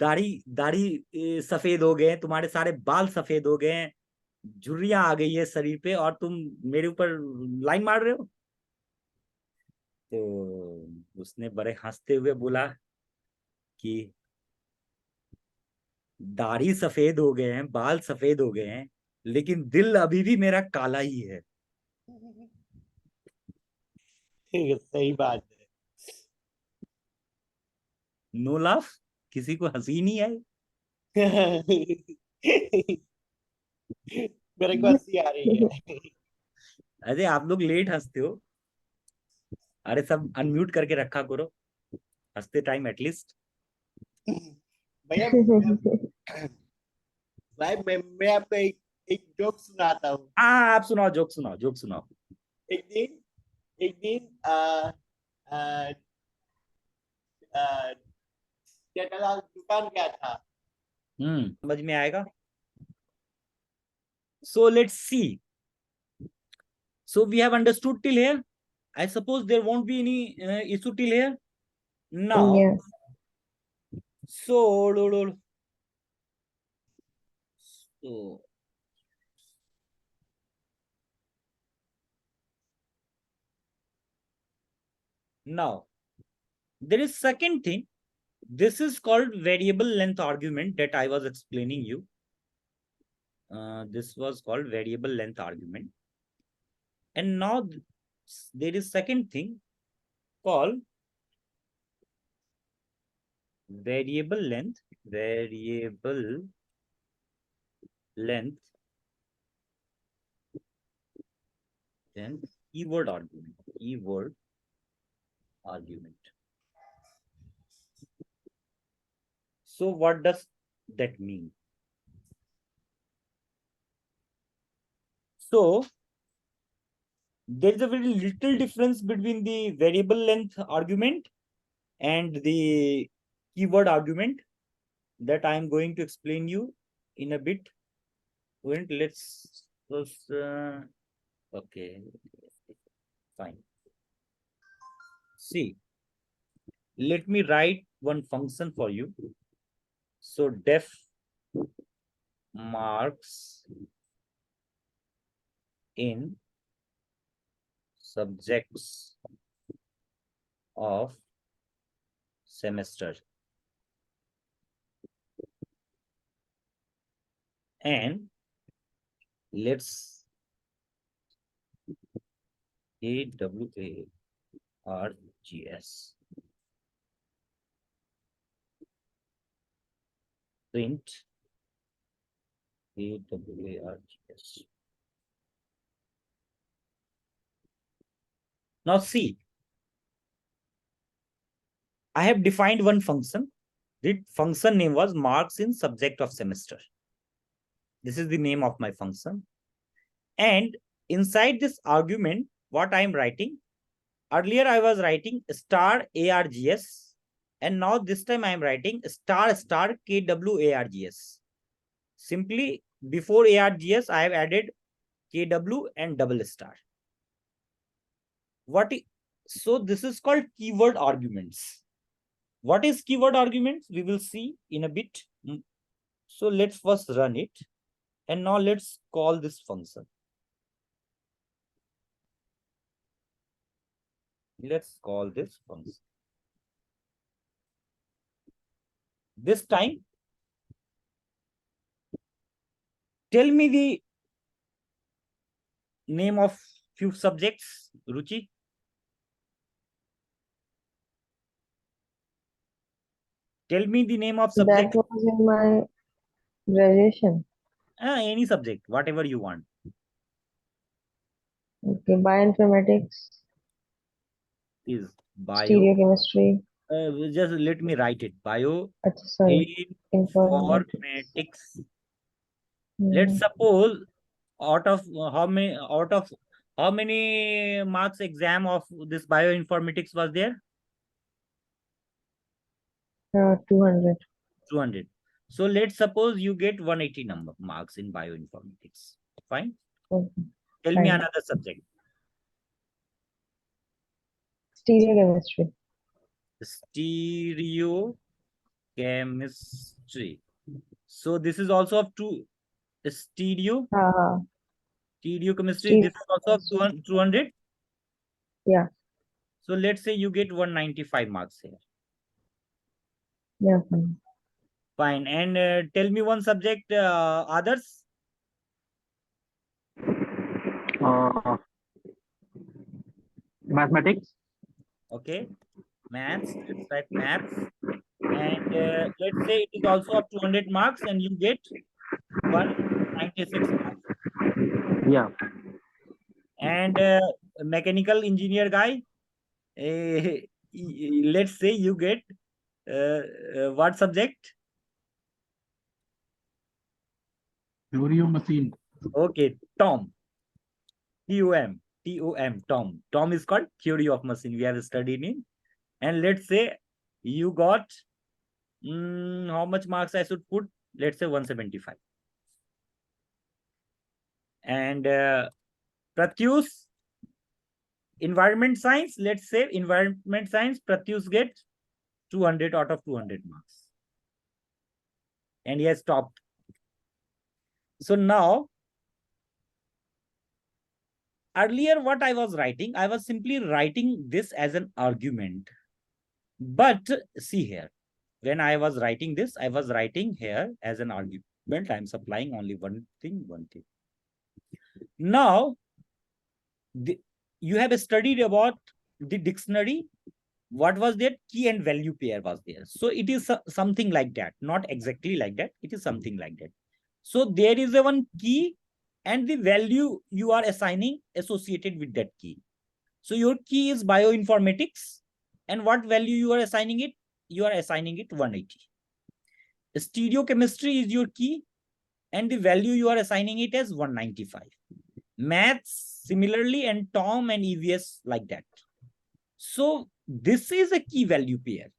दाढ़ी दाढ़ी सफेद हो गए तुम्हारे सारे बाल सफेद हो गए झुर्रियां आ गई है शरीर पे और तुम मेरे ऊपर लाइन मार रहे हो तो उसने बड़े हंसते हुए बोला कि दाढ़ी सफेद हो गए हैं बाल सफेद हो गए हैं लेकिन दिल अभी भी मेरा काला ही है सही बात है नो लाफ किसी को हंसी नहीं आई मेरे को हंसी आ रही है अरे आप लोग लेट हंसते हो अरे सब अनम्यूट करके रखा करो हंसते टाइम एटलीस्ट भैया भाई मैं आपको एक जोक सुनाता हूँ हाँ आप सुनाओ जोक सुनाओ एक दिन एक दिन जेठालाल दुकान गया था। समझ में आएगा. So let's see. So we have understood till here. I suppose there won't be any issue till here. Now, Yeah. so now there is second thing. This is called variable length argument that I was explaining you. This was called variable length argument. And now there is second thing called variable length then keyword argument. So what does that mean? So there is a very little difference between the variable length argument and the keyword argument that I am going to explain you in a bit. Let's okay, fine. See, let me write one function for you. So def marks in subjects of semester, and let's AWARGS print AWARGS. Now see, I have defined one function. The function name was marks in subject of semester. This is the name of my function. And inside this argument, what I am writing, earlier I was writing star args, and now this time I am writing star kwargs. Simply before args, I have added kw and double star. So this is called keyword arguments. What is keyword arguments? We will see in a bit. So let's first run it. And now let's call this function. Let's call this function. This time, tell me the name of few subjects, Ruchi. Tell me the name of subject. That was in my graduation. Any subject, whatever you want. Okay, bioinformatics, Is bio. stereochemistry. Just let me write it. Bio Sorry, informatics. informatics. Let's suppose out of how many marks exam of this bioinformatics was there? 200. 200. So let's suppose you get 180 marks in bioinformatics. Fine. Okay. Tell me another subject. Stereochemistry. Stereochemistry. So this is also of stereochemistry. This is also of 200. Yeah. So let's say you get 195 marks here. Yeah. Fine. Fine. And tell me one subject, others. Mathematics. Okay. Maths. Let's type maths. And let's say it is also of 200 marks and you get 196 marks. Yeah. And mechanical engineer guy, let's say you get what subject? Theory of machine. Okay, TOM. TUM. Tom. Tom is called theory of machine. We have studied in. And let's say you got how much marks I should put? Let's say 175. And Pratyus, environment science, let's say environment science, Pratyus gets 200 out of 200 marks. And he has stopped. So now, earlier what I was writing, I was simply writing this as an argument. But see here, when I was writing this, I was writing here as an argument. I'm supplying only one thing. Now, you have studied about the dictionary. What was that? Key and value pair was there. So it is something like that. Not exactly like that. It is something like that. So there is a one key and the value you are assigning associated with that key. So your key is bioinformatics. And what value you are assigning it? You are assigning it 180. Stereochemistry is your key. And the value you are assigning it as 195. Maths similarly, and Tom and EVS like that. So this is a key value pair.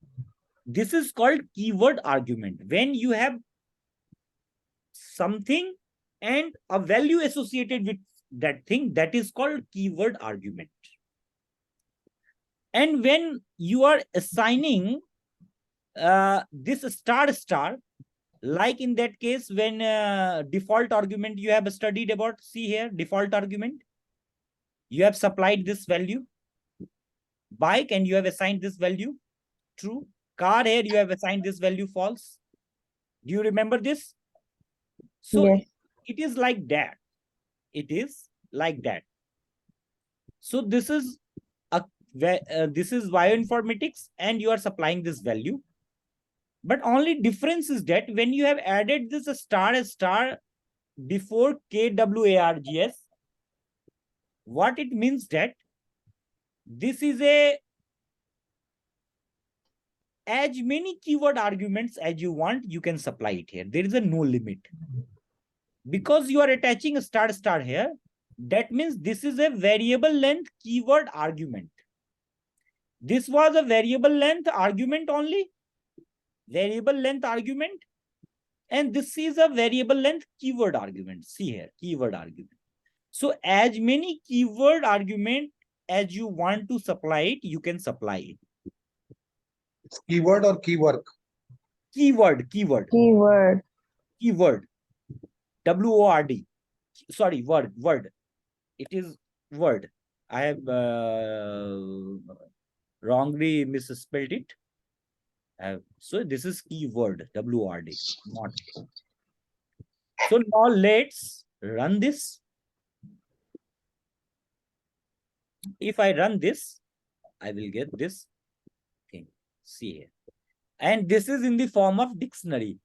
This is called keyword argument. When you have something and a value associated with that thing, that is called keyword argument. And when you are assigning this star, like in that case, when default argument you have studied about, see here, default argument, you have supplied this value. Bike, and you have assigned this value true. Car, here you have assigned this value false. Do you remember this? So Yes. it is like that. It is like that. So this is bioinformatics, and you are supplying this value. But only difference is that when you have added this star before kwargs, what it means that this is as many keyword arguments as you want, you can supply it here. There is a no limit. Because you are attaching a star here, that means this is a variable length keyword argument. This was a variable length argument only. Variable length argument. And this is a variable length keyword argument. See here, keyword argument. So as many keyword argument as you want to supply it, you can supply it. It's keyword or keyword? Keyword. Keyword. WORD. Sorry, word. It is word. I have wrongly misspelled it. So this is keyword, WORD, not. So now let's run this. If I run this, I will get this thing. See here. And this is in the form of dictionary.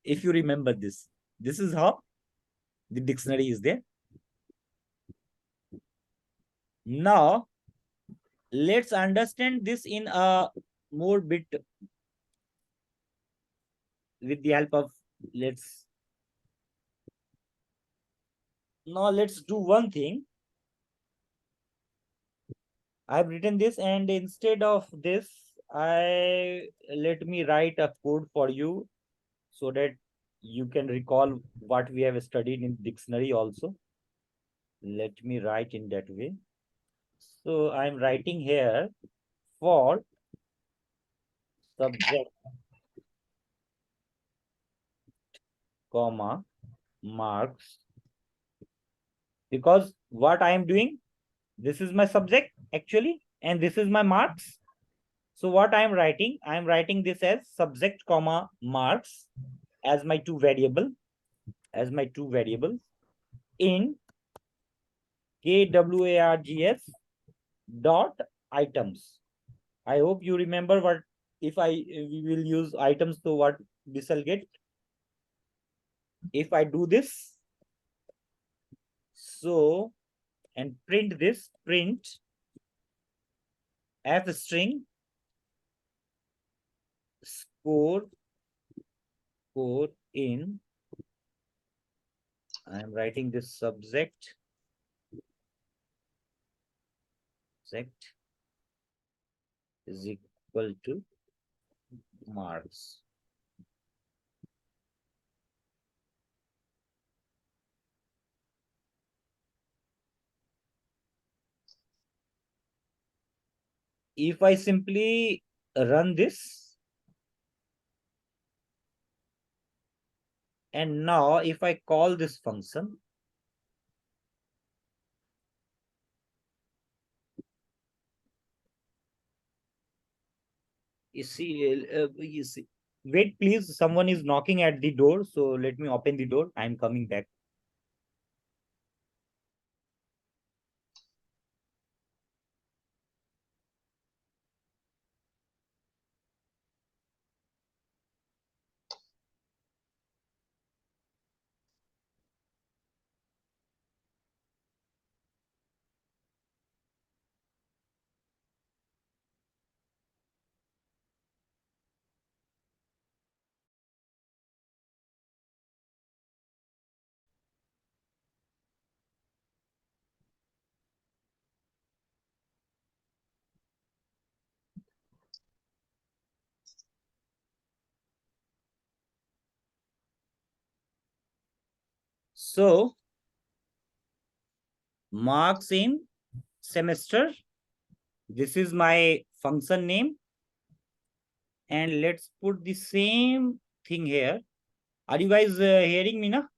If you remember this, this is how the dictionary is there. Now, let's understand this in a more bit with the help of, now let's do one thing. I've written this, and instead of this, let me write a code for you so that you can recall what we have studied in dictionary also. Let me write in that way. So I'm writing here for subject, comma, marks. Because what I am doing, this is my subject actually, and this is my marks. So what I am writing this as subject, comma, marks as my two variables in kwargs dot items. I hope you remember what, if we will use items, so what this will get. If I do this, so, and print this, print f string score in, I am writing this subject, subject is equal to marks. If I simply run this, and now if I call this function, you see, wait, please, someone is knocking at the door, so let me open the door. I'm coming back. So marks in semester, this is my function name, and let's put the same thing here. Are you guys hearing me now?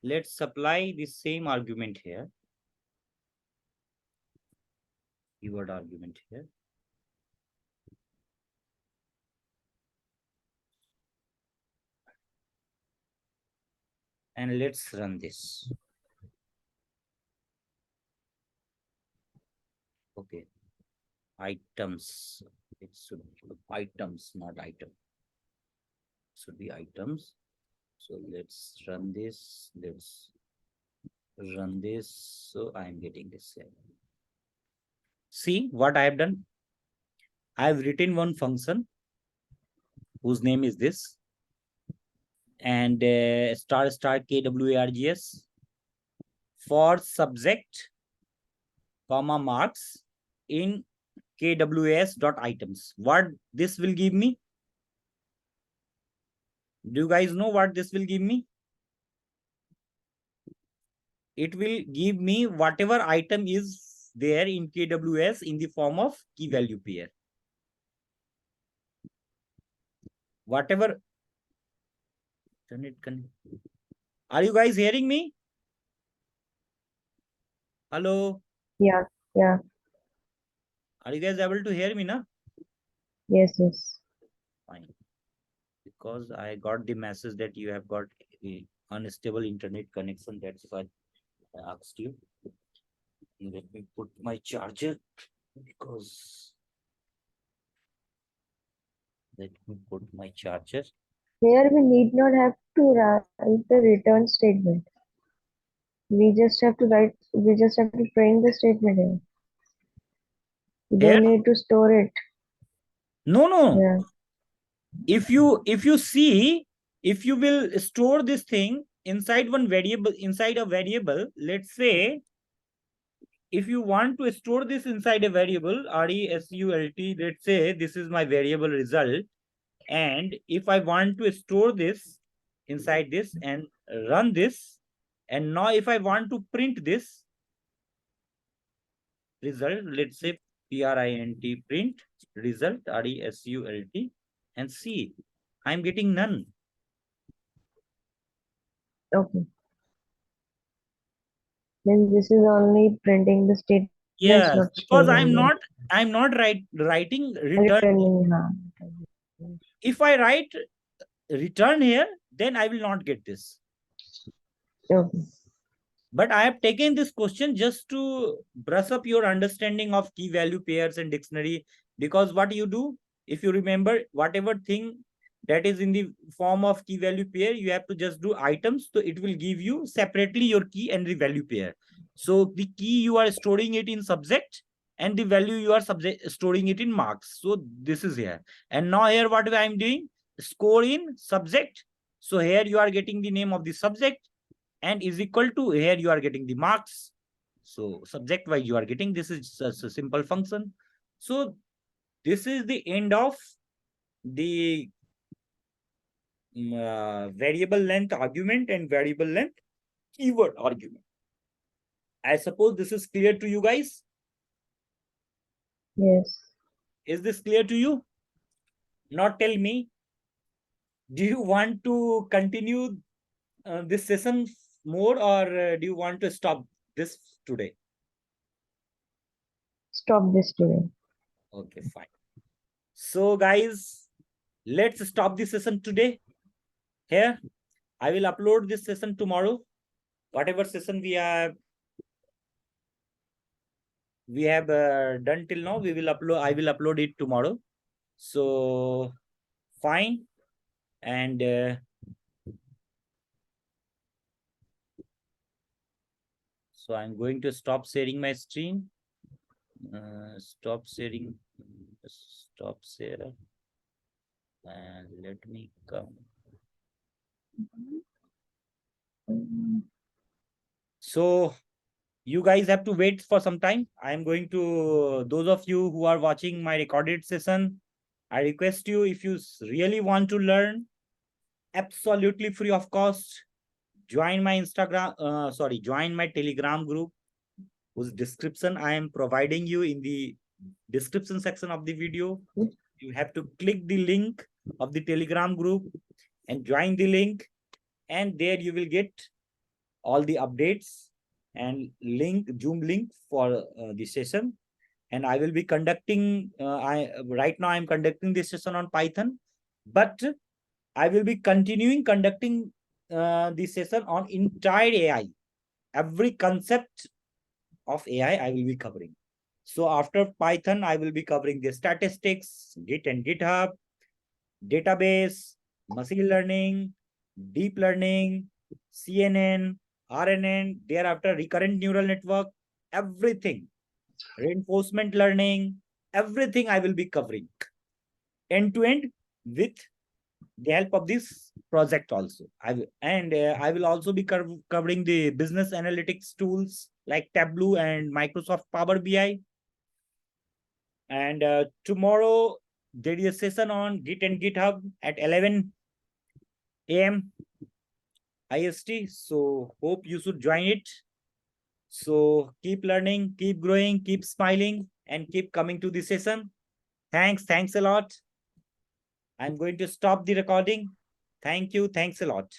Let's supply the same argument here. Keyword argument here. And let's run this. Okay. Items. It should be items, not item. Should be items. So let's run this. Let's run this. So I'm getting this here. See what I have done? I have written one function whose name is this, and star kwargs for subject comma marks in kwas.items. What this will give me? Do you guys know what this will give me? It will give me whatever item is there in KWS in the form of key value pair. Whatever. Are you guys hearing me? Hello? Yeah, yeah, Are you guys able to hear me now? yes, yes. Fine. Because I got the message that you have got a unstable internet connection. That's why I asked you. Let me put my charger, because let me put my charger. Here we need not have to write the return statement. We just have to print the statement here. We Here? don't need to store it. No. Yeah. If you see, if you will store this thing inside one variable, inside a variable, let's say, if you want to store this inside a variable, result, let's say this is my variable result. And if I want to store this inside this and run this, and now if I want to print this result, let's say print print result, result, and see, I'm getting none. Okay. Then this is only printing the statement. Yes, not because storing I'm not writing return. returning. If I write return here, then I will not get this. Okay. But I have taken this question just to brush up your understanding of key value pairs and dictionary, because what you do, if you remember, whatever thing that is in the form of key value pair, you have to just do items. So it will give you separately your key and the value pair. So the key you are storing it in subject, and the value you are storing it in marks. So this is here. And now here what I am doing, score in subject. So here you are getting the name of the subject, and is equal to, here you are getting the marks. So subject wise you are getting, this is just a simple function. So this is the end of the variable length argument and variable length keyword argument. I suppose this is clear to you guys. Yes. Is this clear to you? Not tell me. Do you want to continue this session more, or do you want to stop this today? Stop this today. Okay, fine. So guys, let's stop this session today. Here, I will upload this session tomorrow. Whatever session we have done till now, we will upload. I will upload it tomorrow. So fine, and so I'm going to stop sharing my screen. Stop sharing. Stop share. And let me come. So you guys have to wait for some time. I am going to, those of you who are watching my recorded session, I request you, if you really want to learn absolutely free of cost, join my join my Telegram group, whose description I am providing you in the description section of the video. You have to click the link of the Telegram group and join the link, and there you will get all the updates and Zoom link for the session. And I will be conducting, right now I'm conducting this session on Python, but I will be continuing conducting this session on entire AI. Every concept of AI I will be covering. So after Python, I will be covering the statistics, Git and GitHub, database, machine learning, deep learning, CNN, RNN, thereafter recurrent neural network, everything, reinforcement learning, everything I will be covering end to end with the help of this project also. I will also be covering the business analytics tools like Tableau and Microsoft Power BI. And tomorrow there is a session on Git and GitHub at 11 a.m. IST. So hope you should join it. So keep learning, keep growing, keep smiling, and keep coming to the session. Thanks a lot. I'm going to stop the recording. Thank you. Thanks a lot.